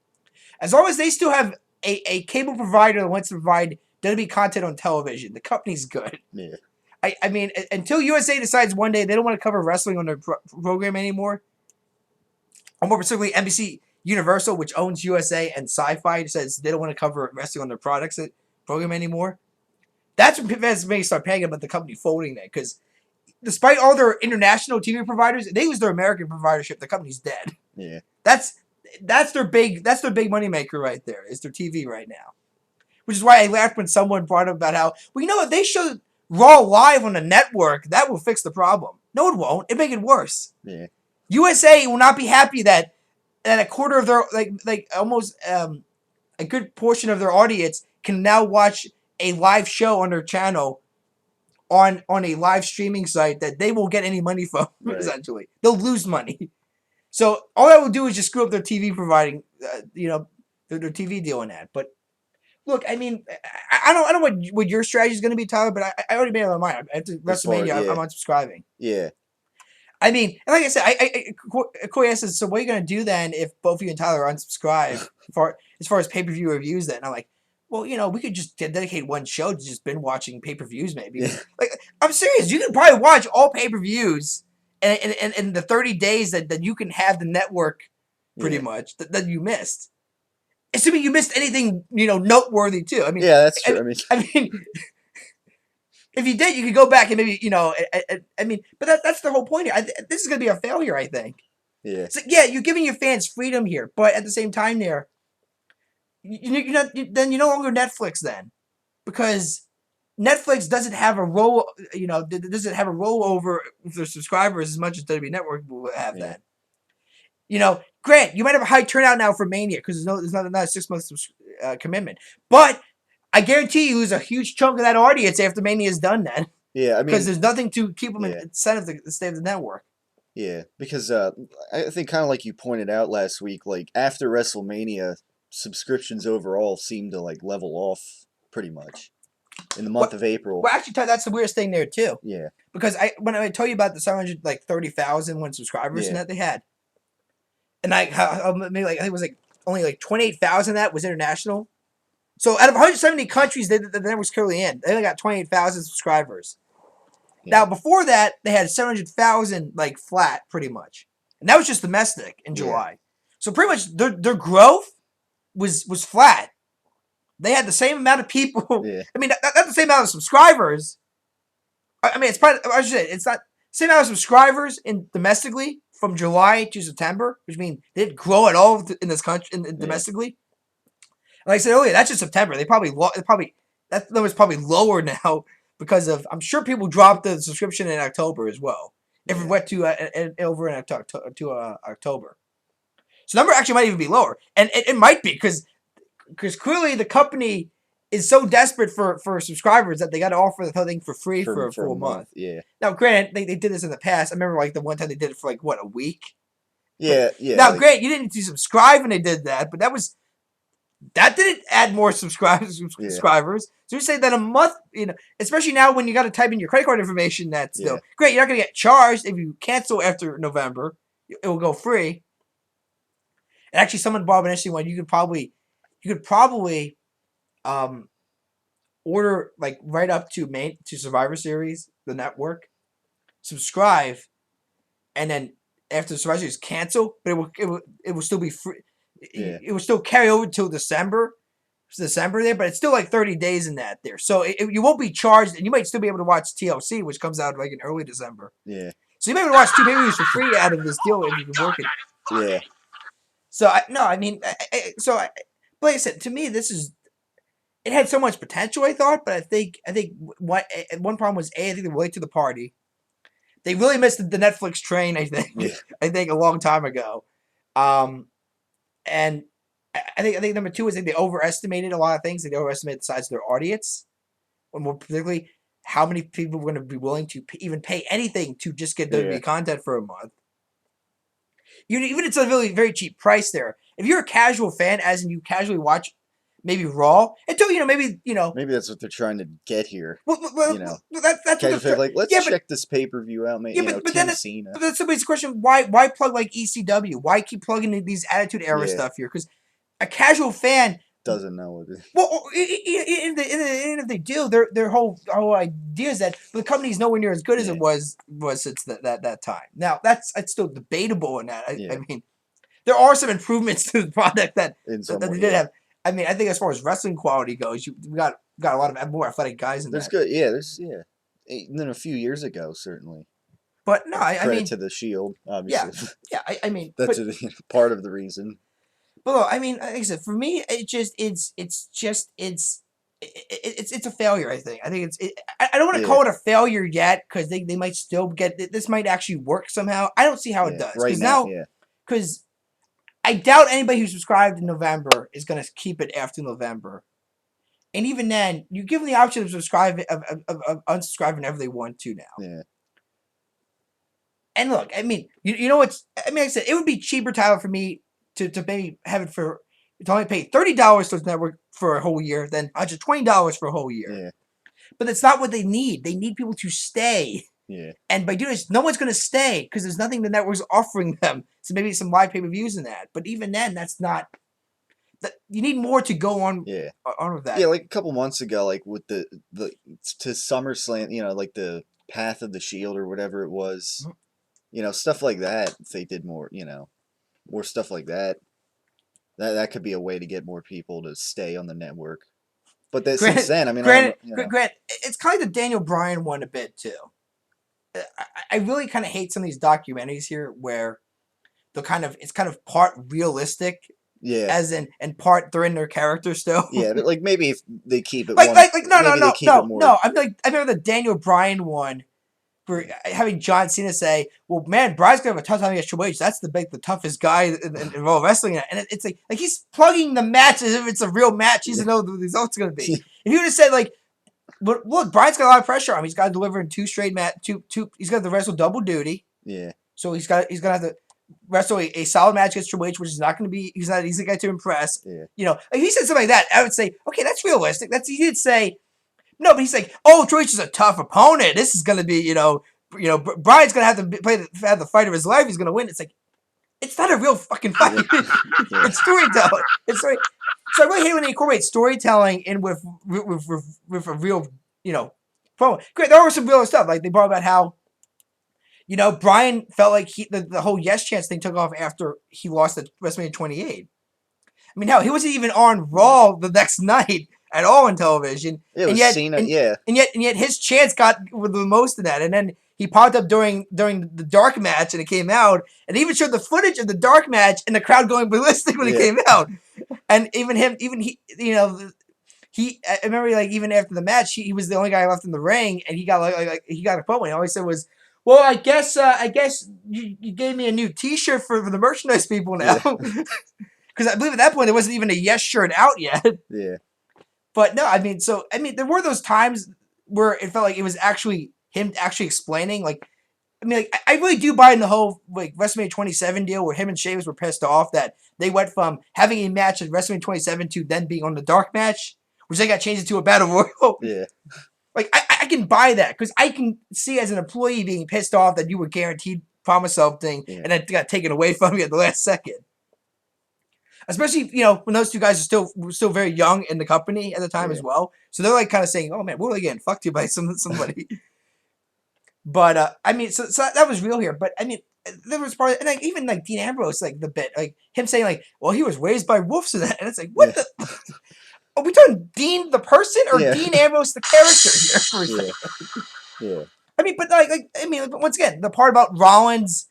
As long as they still have a cable provider that wants to provide WWE content on television, the company's good. Yeah. I mean, until USA decides one day they don't want to cover wrestling on their program anymore, or more specifically NBC Universal, which owns USA, and Sci-Fi says they don't want to cover wrestling on their program anymore, that's when fans may start panicking about the company folding that, because despite all their international TV providers, they use their American providership. The company's dead. Yeah. That's their big moneymaker right there, is their TV right now. Which is why I laughed when someone brought up about how, well, if they show Raw live on the network, that will fix the problem. No, it won't. It'll make it worse. Yeah. USA will not be happy that a quarter of their like almost a good portion of their audience can now watch a live show on their channel on a live streaming site that they won't get any money from. Essentially, they'll lose money. So all that will do is just screw up their TV providing, their TV deal on that. But look, I mean, I don't know what your strategy is going to be, Tyler. But I already made up my mind. After WrestleMania, I'm unsubscribing. Yeah. I mean, and like I said, Corey says, so what are you going to do then if both you and Tyler are unsubscribed as far as pay-per-view reviews then? And I'm like, well, we could just dedicate one show to just binge watching pay-per-views maybe. Yeah. Like, I'm serious. You can probably watch all pay-per-views in the 30 days that you can have the network pretty much that you missed. Assuming you missed anything, noteworthy too. I mean, that's true. I mean, if you did, you could go back and maybe, I mean, but that's the whole point here. This is going to be a failure, I think. Yeah. So, you're giving your fans freedom here, but at the same time, you're no longer Netflix then. because Netflix doesn't have a roll, doesn't have a rollover with their subscribers as much as WWE Network will have Yeah. that. Grant, you might have a high turnout now for Mania because there's not a 6 month commitment, but I guarantee you lose a huge chunk of that audience after Mania is done. Then, Yeah, I because mean, there's nothing to keep them yeah. incentive to stay with the network. Yeah, because I think kind of like you pointed out last week, like after WrestleMania, subscriptions overall seem to like level off pretty much in the month of April. Well, actually, Todd, that's the weirdest thing there too. Yeah, Because when I told you about the 730,000 subscribers Yeah. and that they had, and maybe I think it was only 28,000 that was international. So out of 170 countries that the network's currently in, they only got 28,000 subscribers. Yeah. Now before that, they had 700,000 flat pretty much, and that was just domestic in Yeah. July. So pretty much their growth was flat. They had the same amount of people. Yeah. I mean, not the same amount of subscribers. I mean, it's probably, I should say, it's not same amount of subscribers in domestically from July to September, which means they didn't grow at all in this country domestically. Like I said earlier, that's just September. That number's probably lower now because of, I'm sure people dropped the subscription in October as well. If it went to over in October, so the number actually might even be lower, and it might be because clearly the company is so desperate for subscribers that they got to offer the whole thing for free for a full month. Yeah. Now, granted, they did this in the past. I remember the one time they did it for a week. Yeah. Yeah. Now, granted, you didn't need to subscribe when they did that, but that didn't add more subscribers. So you say that a month, especially now when you got to type in your credit card information, that's still great. You're not going to get charged if you cancel after November. It will go free. And actually, someone brought up an interesting one. You could probably order right up to Survivor Series, the network, subscribe, and then after Survivor Series cancel, but it will still be free. Yeah. It will still carry over till December there, but it's still 30 days in that there. So you won't be charged, and you might still be able to watch TLC, which comes out in early December. Yeah. So you may be able to watch 2 pay-per-views for free out of this deal if you can work it. Yeah. So like I said, to me, it had so much potential, I thought, but I think one problem was I think they were late to the party. They really missed the Netflix train, I think. Yeah. I think a long time ago. And I think number two is they overestimated a lot of things. They overestimated the size of their audience, and more particularly, how many people were going to be willing to even pay anything to just get WWE content for a month. Even it's a really very cheap price there. If you're a casual fan, as in you casually watch maybe Raw, until maybe that's what they're trying to get here. Well, that's what let's check this pay-per-view out, maybe. But then somebody's question: Why plug ECW? Why keep plugging these Attitude Era stuff here? Because a casual fan doesn't know what it is. Well, even if they do, their whole idea is that the company's nowhere near as good as it was since that time. Now it's still debatable in that. I mean, there are some improvements to the product that they did have. I mean, I think as far as wrestling quality goes, we got a lot of more athletic guys in there. There's and then a few years ago, certainly. But no, I mean, to the Shield, obviously. Yeah. I mean, that's part of the reason. But look, I mean, like I said, for me, it's a failure. I think I don't want to call it a failure yet because they might still this might actually work somehow. I don't see how it does right now. Because I doubt anybody who subscribed in November is going to keep it after November. And even then, you give them the option of subscribe of unsubscribe whenever they want to now. Yeah. And look, I mean, you know what's? I mean, like I said, it would be cheaper, Tyler, for me to maybe have it to only pay $30 to the network for a whole year than $120 for a whole year. Yeah. But that's not what they need. They need people to stay. Yeah. And by doing this, no one's going to stay because there's nothing the network's offering them. So maybe some live pay-per-views in that. But even then, that's not. You need more to go on. Yeah. On with that. Yeah, like a couple months ago, like with the to SummerSlam, like the Path of the Shield or whatever it was, stuff like that. If they did more, more stuff like that. That could be a way to get more people to stay on the network. But since then, I mean, Grant, it's kind of the Daniel Bryan one a bit too. I really kind of hate some of these documentaries here where it's kind of part realistic Yeah. as in part they're in their character still. Yeah, but like maybe if they keep it like one, no maybe they keep it more. no. I remember the Daniel Bryan one where having John Cena say, "Well, man, Bryan's gonna have a tough time against Triple H. That's the toughest guy in all wrestling." And it's like he's plugging the match as if it's a real match. He doesn't know what the result's gonna be. If you would have said like, "But look, Bryan's got a lot of pressure on him. He's got to deliver in two straight two. He's got to wrestle double duty. Yeah. So he's gonna have to wrestle a solid match against Triple H, which is not going to be. He's not an easy guy to impress. Yeah. You know, if he said something like that, I would say, okay, that's realistic. He did say no, but he's like, oh, Triple H is a tough opponent. This is going to be, Bryan's going to have to have the fight of his life. He's going to win. It's like, it's not a real fucking fight. Yeah. It's storytelling. So I really hate when they incorporate storytelling in with a real, promo. Great, there were some real stuff. Like they brought about how, Bryan felt like the whole yes chance thing took off after he lost at WrestleMania 28. I mean, hell, he wasn't even on Raw the next night at all on television. It was Cena, and yet his chance got the most of that. And then he popped up during the dark match, and it came out, and even showed the footage of the dark match, and the crowd going ballistic when it came out. And I remember like even after the match, he was the only guy left in the ring, and he got he got a promo. And all he said was, "Well, I guess you gave me a new T-shirt for the merchandise people now." Because I believe at that point there wasn't even a yes shirt out yet. Yeah. But no, there were those times where it felt like it was actually him actually explaining. I really do buy in the whole WrestleMania 27 deal where him and Sheamus were pissed off that they went from having a match at WrestleMania 27 to then being on the dark match, which they got changed into a battle royal. Yeah. I can buy that because I can see as an employee being pissed off that you were guaranteed promise something and then got taken away from you at the last second. Especially, when those two guys were still very young in the company at the time as well. So they're kind of saying, oh man, we're getting fucked you by somebody. But, so that was real here. But, there was part, and even Dean Ambrose, the bit, him saying well, he was raised by wolves and that. And it's like, what the? Are we talking Dean the person or Dean Ambrose the character here? Yeah. But once again, the part about Rollins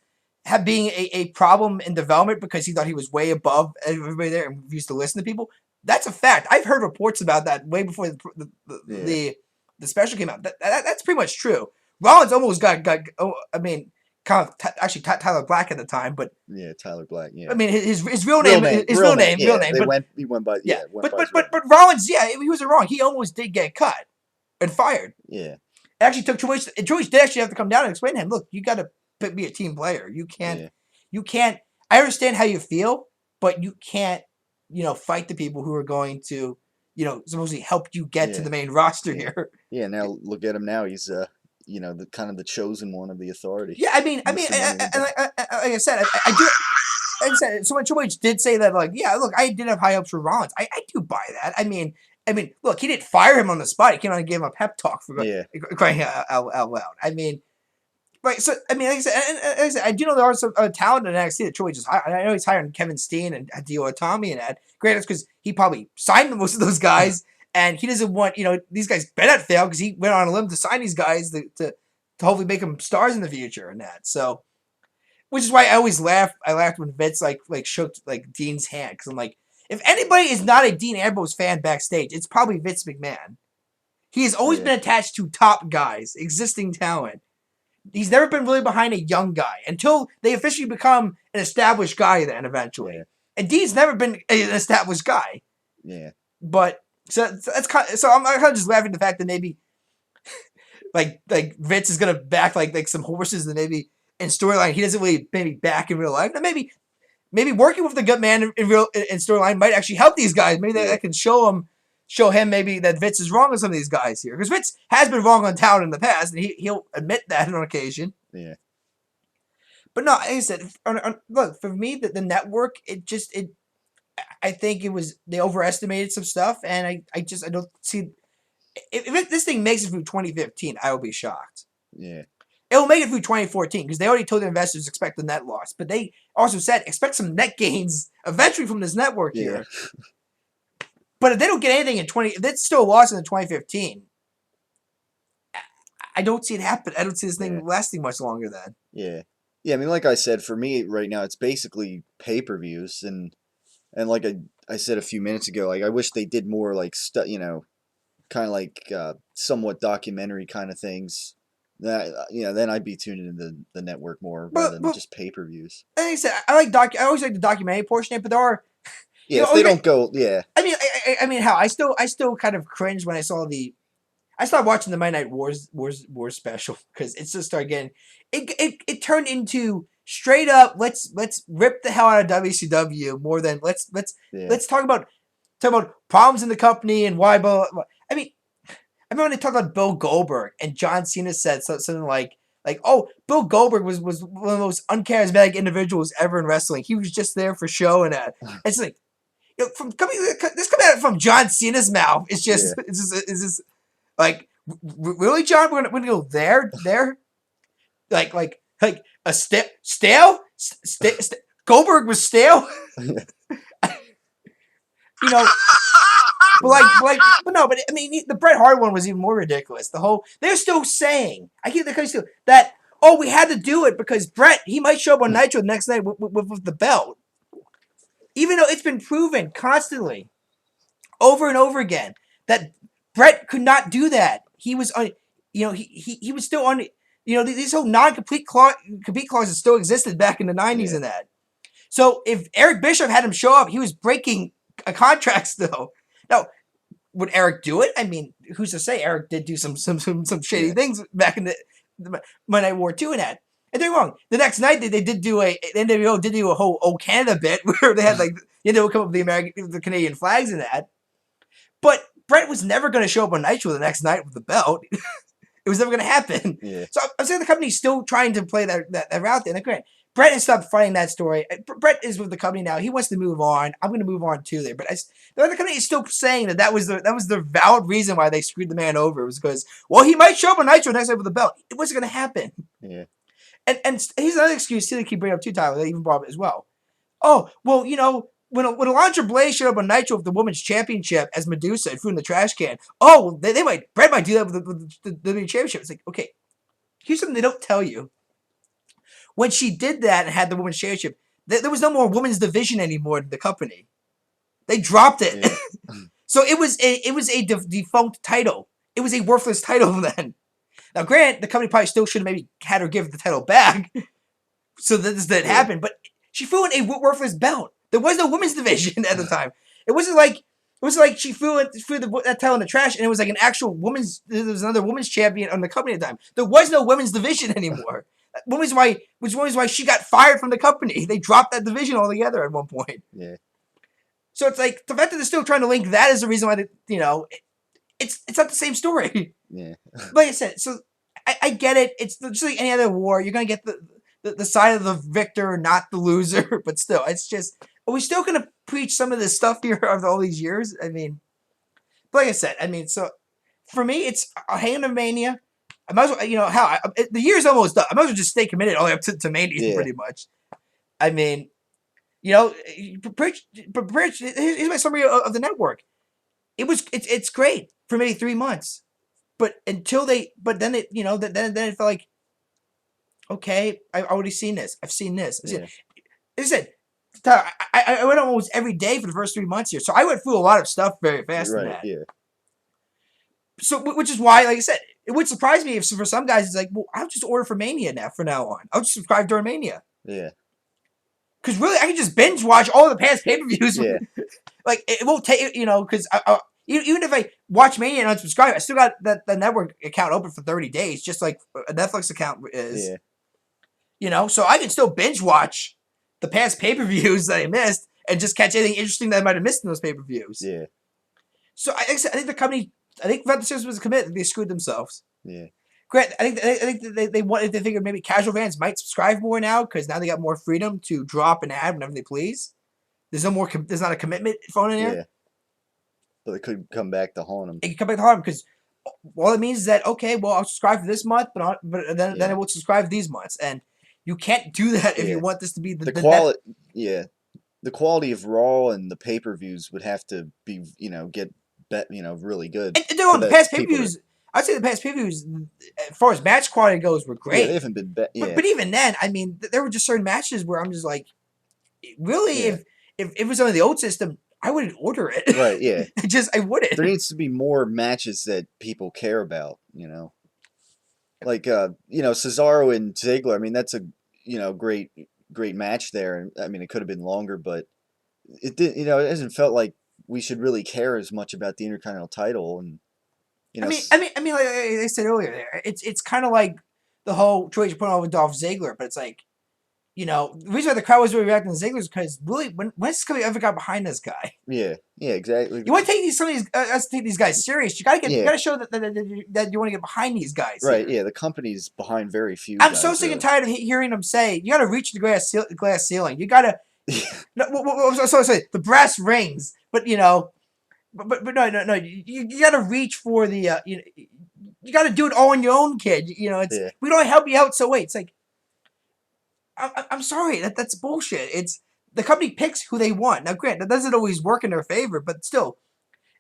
being a problem in development because he thought he was way above everybody there and refused to listen to people. That's a fact. I've heard reports about that way before the special came out. That's pretty much true. Rollins almost got Tyler Black at the time, but Tyler Black. Yeah. His real name. He went by But Rollins, he wasn't wrong. He almost did get cut and fired. Yeah. It actually took Triple H. Triple H did actually have to come down and explain to him, look, you got to be a team player. You can't. I understand how you feel, but you can't. Fight the people who are going to, supposedly help you get to the main roster here. Yeah. Now look at him now. He's the kind of the chosen one of the authority. Yeah. Like I said, I do. Like I said, so when Triple H did say that, look, I did have high hopes for Rollins. I do buy that. Look, he didn't fire him on the spot. He came on and gave him a pep talk for crying out loud. Like I said, I do know there are some talent in NXT that Triple H is hiring. I know he's hiring Kevin Steen and Hideo Itami and that. Granted, it's because he probably signed most of those guys, and he doesn't want these guys better not fail because he went on a limb to sign these guys to hopefully make them stars in the future and that. So, which is why I always laugh. I laughed when Vince shook Dean's hand because I'm like, if anybody is not a Dean Ambrose fan backstage, it's probably Vince McMahon. He has always been attached to top guys, existing talent. He's never been really behind a young guy until they officially become an established guy then eventually. Yeah. And Dean's never been an established guy. Yeah. But so that's so I'm kind of just laughing at the fact that maybe like Vince is gonna back like some horses that maybe in storyline he doesn't really maybe back in real life. And maybe working with the good man in storyline might actually help these guys. Maybe that can show him maybe that Vince is wrong on some of these guys here. Because Vince has been wrong on talent in the past, and he'll admit that on occasion. Yeah. But no, like I said, look, for me, the network, I think they overestimated some stuff, and I don't see, if this thing makes it through 2015, I will be shocked. Yeah. It will make it through 2014, because they already told their investors expect a net loss, but they also said expect some net gains eventually from this network here. But if they don't get anything if it's still a loss in 2015, I don't see it happen. I don't see this thing lasting much longer then. Yeah. Yeah, like I said, for me right now, it's basically pay-per-views, and And like I said a few minutes ago, like I wish they did more like kind of like somewhat documentary kind of things. That then I'd be tuning into the network more rather than But just pay-per-views. like I said, I always like the documentary portion of it, but there are Yeah, if they don't go, yeah, I mean, how I still kind of cringed when I saw I started watching the Monday Night Wars special because it just started getting it turned into straight up let's rip the hell out of WCW more than yeah, let's talk about problems in the company and why blah. I mean, I remember when they talked about Bill Goldberg and John Cena said something like oh, Bill Goldberg was one of the most uncharismatic individuals ever in wrestling. He was just there for show and that. It's like from coming this coming out from John Cena's mouth. It's just yeah. it's just like really, John. We're gonna go there, like a stale. Goldberg was stale. You know, but no, but I mean, the Bret Hart one was even more ridiculous. They're still saying, I keep the still that oh, we had to do it because Bret he might show up on Nitro the next night with the belt, even though it's been proven constantly, over and over again, that Bret could not do that. He was on, he was still on. These whole non-complete complete clauses still existed back in the 90s Yeah. and that. So if Eric Bischoff had him show up, he was breaking a contract still. Now, would Eric do it? I mean, who's to say? Eric did do some shady things back in the Monday Night War 2 and that. And don't get me wrong. The next night they did do the NWO did do a whole old Canada bit where they had like come up with the Canadian flags and that. But Bret was never going to show up on Nitro the next night with the belt. It was never going to happen. Yeah. So I'm saying the company's still trying to play that route there. Like, Bret has stopped fighting that story. Bret is with the company now. He wants to move on. I'm going to move on too there. But the other company is still saying that was the valid reason why they screwed the man over. It was because, well, he might show up on Nitro next night with the belt. It wasn't going to happen. Yeah. And here's another excuse too. They keep bringing up too, Tyler. They even brought up as well. Oh, well, when Alundra Blaze showed up on Nitro with the Women's Championship as Medusa and threw in the trash can. Oh, Bret might do that with the championship. It's like, okay, here's something they don't tell you. When she did that and had the Women's Championship, there was no more women's division anymore in the company. They dropped it. Yeah. So it was a defunct title. It was a worthless title then. Now, granted, the company probably still should have maybe had her give the title back so that this didn't happen, but she threw in a worthless belt. There was no women's division at the time. It wasn't like she threw that title in the trash and it was like an actual women's. There was another women's champion on the company at the time. There was no women's division anymore. Which was why she got fired from the company. They dropped that division altogether at one point. Yeah. So it's like the fact that they're still trying to link that is the reason why it's not the same story. Yeah. Like I said, so I get it. It's just like any other war. You're gonna get the side of the victor, not the loser. But still, it's just are we still gonna preach some of this stuff here after all these years? I mean, but like I said, so for me, it's a Hand of Mania. I might as well, the year's almost done. I might as well just stay committed all the way up to Mania, pretty much. I mean, here's my summary of the network. It's great for maybe 3 months, but then it felt like, okay, I've already seen this. I've seen this. Yeah. As I said, I went almost every day for the first 3 months here, so I went through a lot of stuff very fast. Right. In that. Yeah. So, which is why, like I said, it would surprise me if for some guys it's like, well, I'll just order for Mania now. From now on, I'll just subscribe during Mania. Yeah. Because really, I can just binge watch all the past pay per views. Yeah. Like it won't take because even if I watch Mania and unsubscribe, I still got the network account open for 30 days, just like a Netflix account is. Yeah. So I can still binge watch the past pay per views that I missed and just catch anything interesting that I might have missed in those pay per views. Yeah. So I think the company. I think Red Series was a commit. They screwed themselves. Yeah. Grant, I think they figured maybe casual fans might subscribe more now because now they got more freedom to drop an ad whenever they please. There's no more. There's not a commitment phone in there. Yeah. But they could come back to haunt them. It can come back to harm because all it means is that okay, well I'll subscribe for this month, but then I will subscribe these months, and you can't do that if you want this to be the quality. The quality of Raw and the pay-per-views would have to be get really good. And on the past pay-per-views, I'd say the past pay-per-views, as far as match quality goes, were great. Yeah, they haven't been but even then, I mean, there were just certain matches where I'm just like, really, if it was on the old system, I wouldn't order it. Right, yeah. I wouldn't. There needs to be more matches that people care about, Like Cesaro and Ziggler, I mean that's a great match there. And I mean it could have been longer, but it hasn't felt like we should really care as much about the Intercontinental title and Like I said earlier, there it's kind of like the whole choice you put over Dolph Ziggler, but it's like, the reason why the crowd was really reacting to Ziggler is because really, when's somebody ever got behind this guy? yeah, exactly. You want to take some of these us to take these guys serious. You Yeah. gotta show that you want to get behind these guys. Right, here. yeah, the company's behind very few I'm guys, so sick and really. tired of hearing them say you gotta reach the glass ceiling. You gotta the brass rings, but no. You gotta reach for the you gotta do it all on your own, kid. It's Yeah. we don't help you out. So wait, it's like I'm sorry, that's bullshit. It's the company picks who they want. Now, granted, that doesn't always work in their favor, but still,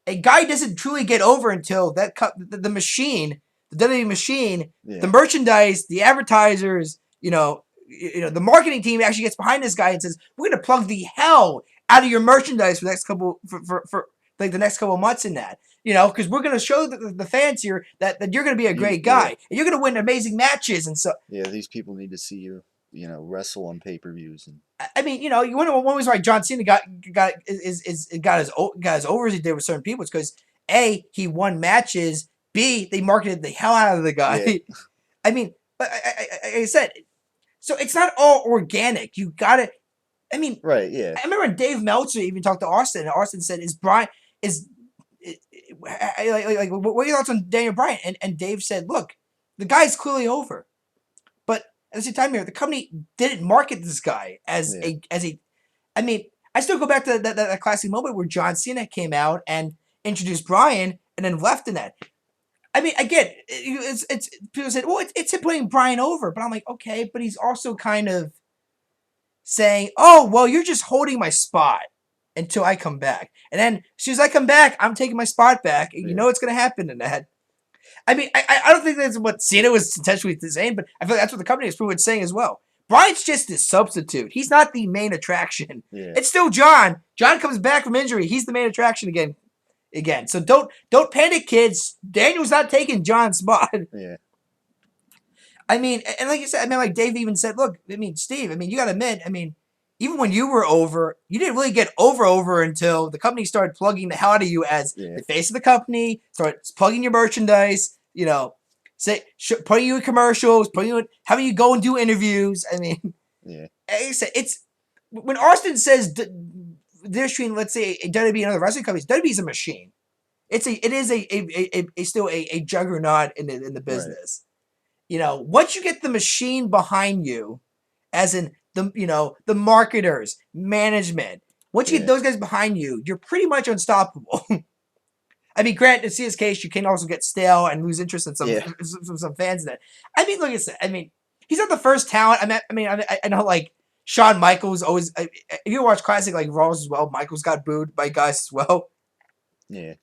a guy doesn't truly get over until the machine, the WWE machine, Yeah. the merchandise, the advertisers, the marketing team actually gets behind this guy and says, "We're gonna plug the hell out of your merchandise for the next couple for like the next couple of months in that." Because we're going to show the fans here that you're going to be a great guy and you're going to win amazing matches. And so, yeah, these people need to see you, wrestle on pay-per-views. And I mean, you wonder one reason why John Cena got as over as he did with certain people. It's because A, he won matches. B, they marketed the hell out of the guy. Yeah. I mean, like I said, so it's not all organic. You got to. I mean, right, yeah. I remember when Dave Meltzer even talked to Austin, and Austin said, what are your thoughts on Daniel Bryan? And Dave said, look, the guy's clearly over. But at the same time here, the company didn't market this guy as a I mean, I still go back to that classic moment where John Cena came out and introduced Bryan and then left in that. I mean, again, it's people said, well, it's him putting Bryan over. But I'm like, okay, but he's also kind of saying, oh, well, you're just holding my spot until I come back. And then as soon as I come back, I'm taking my spot back. And you know what's going to happen in that. I mean, I don't think that's what Cena was intentionally saying, but I feel like that's what the company is pretty much saying as well. Bryan's just a substitute. He's not the main attraction. Yeah. It's still John. John comes back from injury. He's the main attraction again. So don't panic, kids. Daniel's not taking John's spot. Yeah. I mean, and like you said, I mean, like Dave even said, look, I mean, Steve, I mean, you got to admit, I mean, even when you were over, you didn't really get over until the company started plugging the hell out of you as the face of the company, started plugging your merchandise, putting you in commercials, having you go and do interviews. I mean, like I said, it's when Austin says they're between, let's say, a WWE and other wrestling companies, WWE is a machine. It is still a juggernaut in the business. Right. Once you get the machine behind you, as in the marketers, management, once you get those guys behind you, you're pretty much unstoppable. I mean, granted, in Cena's case, you can also get stale and lose interest in some fans in that. I mean, look at that. I mean, he's not the first talent. I know like Shawn Michaels always. If you watch classic like Raws as well, Michaels got booed by guys as well. Yeah.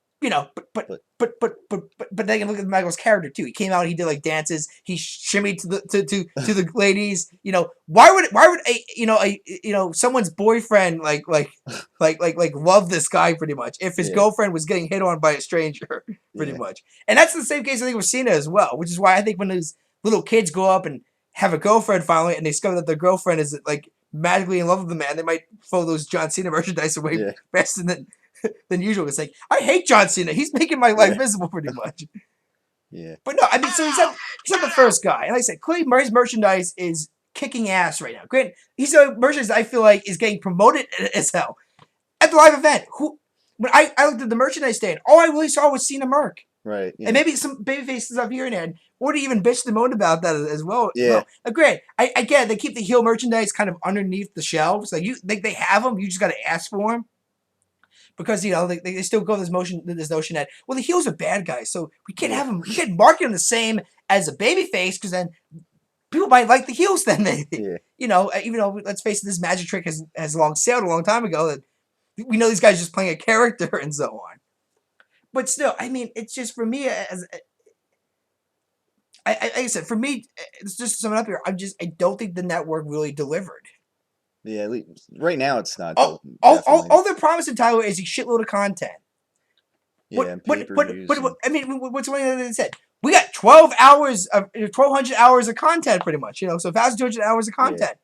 But then you look at Michael's character too. He came out, he did like dances, he shimmied to the ladies. Why would someone's boyfriend like love this guy pretty much if his girlfriend was getting hit on by a stranger pretty much. And that's the same case I think with Cena as well, which is why I think when those little kids grow up and have a girlfriend finally and they discover that their girlfriend is like magically in love with the man, they might throw those John Cena merchandise away faster than usual. It's like, I hate John Cena. He's making my life miserable pretty much. Yeah. But no, I mean, so he's not the first guy. And like I said, clearly Murray's merchandise is kicking ass right now. Granted, he's a merchandise I feel like is getting promoted as hell. At the live event, when I looked at the merchandise stand, all I really saw was Cena Merc. Right. Yeah. And maybe some baby faces up here and there. Or to even bitch and moan about that as well. Yeah. Well, granted, I get it. They keep the heel merchandise kind of underneath the shelves. Like they have them. You just got to ask for them. Because they still go this notion that the heels are bad guys, so we can't have them. We can't market them the same as a baby face because then people might like the heels. Then maybe even though let's face it, this magic trick has long sailed a long time ago. That we know these guys are just playing a character and so on. But still, I mean, it's just for me like I said, for me, it's just to sum it up here. I don't think the network really delivered. Yeah, right now it's not. All, though, all, all, definitely. all they're promising Tyler is a shitload of content. Yeah, and pay-per-views. I mean, what's one thing they said? We got 1,200 hours of content, pretty much. So 1,200 hours of Yeah, content.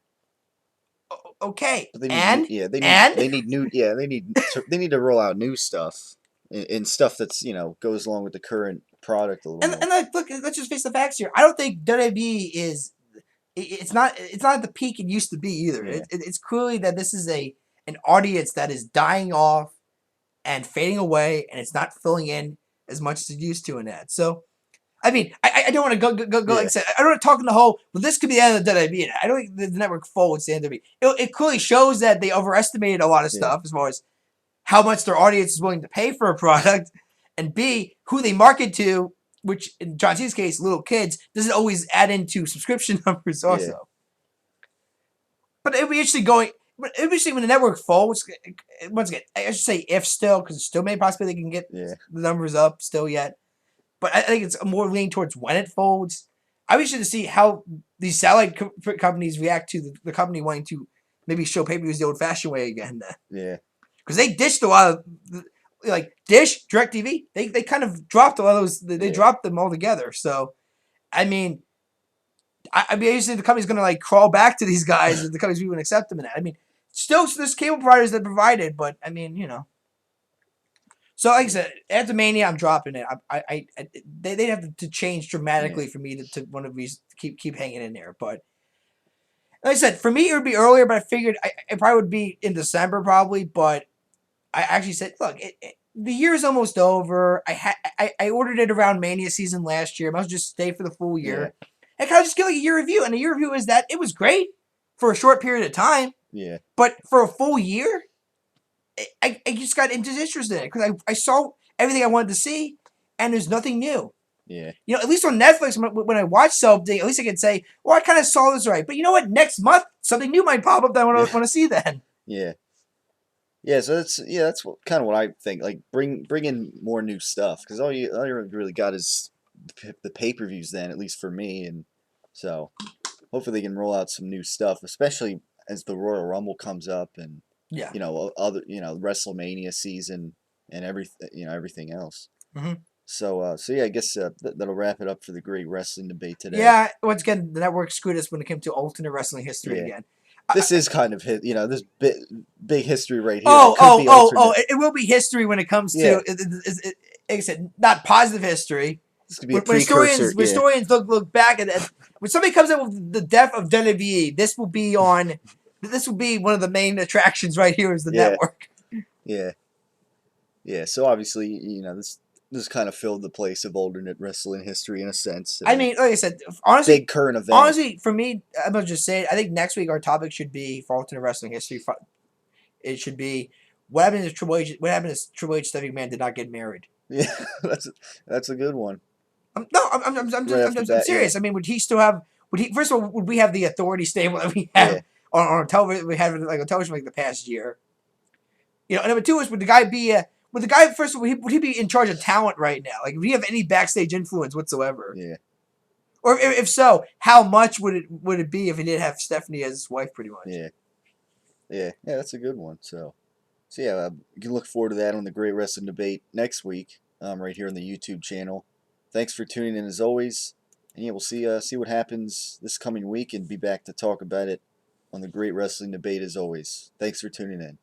Okay, but they need new. and Yeah, they and need new. Yeah, they need to roll out new stuff and stuff that's goes along with the current product a little more. and like, look, let's just face the facts here. I don't think WWE is. It's not at the peak it used to be either. Yeah, It's clearly that this is an audience that is dying off and fading away, and it's not filling in as much as it used to in that. So, I mean, I don't want to go like I yeah, said. I don't want to talk in the whole. Well, this could be the end of the WWE. I don't think the network folds the end of it. It clearly shows that they overestimated a lot of yeah, stuff as far as how much their audience is willing to pay for a product, and B, who they market to, which in John Cena's case, little kids, doesn't always add into subscription numbers yeah, also. But it'd be interesting going. But it'd be interesting when the network folds. Once again, I should say if still, because it's still may possibly they can get yeah, the numbers up still yet. But I think it's more leaning towards when it folds. I wish to see how these satellite companies react to the company wanting to maybe show pay-per-views the old-fashioned way again. yeah, Because they dished a lot of, like Dish, DirecTV, they kind of dropped a lot of those. They yeah, dropped them altogether. So, I mean, I'd be interested if the company's going to like crawl back to these guys and the company's even accept them in that. I mean, still, there's cable providers that provide it, but I mean, So, like I said, after Mania, I'm dropping it. They'd have to change yeah, dramatically for me to want to keep hanging in there. But like I said, for me, it would be earlier, but I figured it probably would be in December, probably. But I actually said, look, the year is almost over. I ordered it around Mania season last year. I must just stay for the full yeah, year. And kind of just give like a year review. And the year review is that it was great for a short period of time, yeah, but for a full year, I just got disinterested in it because I saw everything I wanted to see, and there's nothing new. yeah, At least on Netflix, when I watch something, at least I can say, well, I kind of saw this right. But you know what? Next month, something new might pop up that I want yeah, to see then. yeah. Yeah, so that's kind of what I think. Like bring in more new stuff because all you really got is the pay-per-views then, at least for me, and so hopefully they can roll out some new stuff, especially as the Royal Rumble comes up and Yeah. other WrestleMania season and everything else. Mm-hmm. So yeah, I guess that'll wrap it up for the great wrestling debate today. Yeah, once again, the network screwed us when it came to alternate wrestling history Yeah. again. This is kind of this big history right here. That could be Oh! alternate. It will be history when it comes Yeah, to, like I said, not positive history. this could be a When precursor. Yeah, historians look back at when somebody comes up with the death of WWE, this will be one of the main attractions right here is the yeah, network. yeah, yeah. So obviously, this kind of filled the place of alternate wrestling history in a sense. I mean, like I said, honestly, Big current event. for me, I'm gonna just say it. I think next week our topic should be for alternate wrestling history. It should be what happened to Triple H. What happened to Triple H? Stephanie McMahon did not get married. Yeah, that's a good one. No, I'm Right off the bat, serious. I mean, would he still have? Would he? First of all, would we have the authority stable that we Yeah, have on television? We have like on television like the past year. And number two is would the guy be? Would the guy first of all would he be in charge of talent right now? Like, would he have any backstage influence whatsoever? yeah, Or if so, how much would it be if he did have Stephanie as his wife, pretty much? yeah, yeah. That's a good one. So yeah, you can look forward to that on the Great Wrestling Debate next week, right here on the YouTube channel. Thanks for tuning in as always, and yeah, we'll see what happens this coming week and be back to talk about it on the Great Wrestling Debate as always. Thanks for tuning in.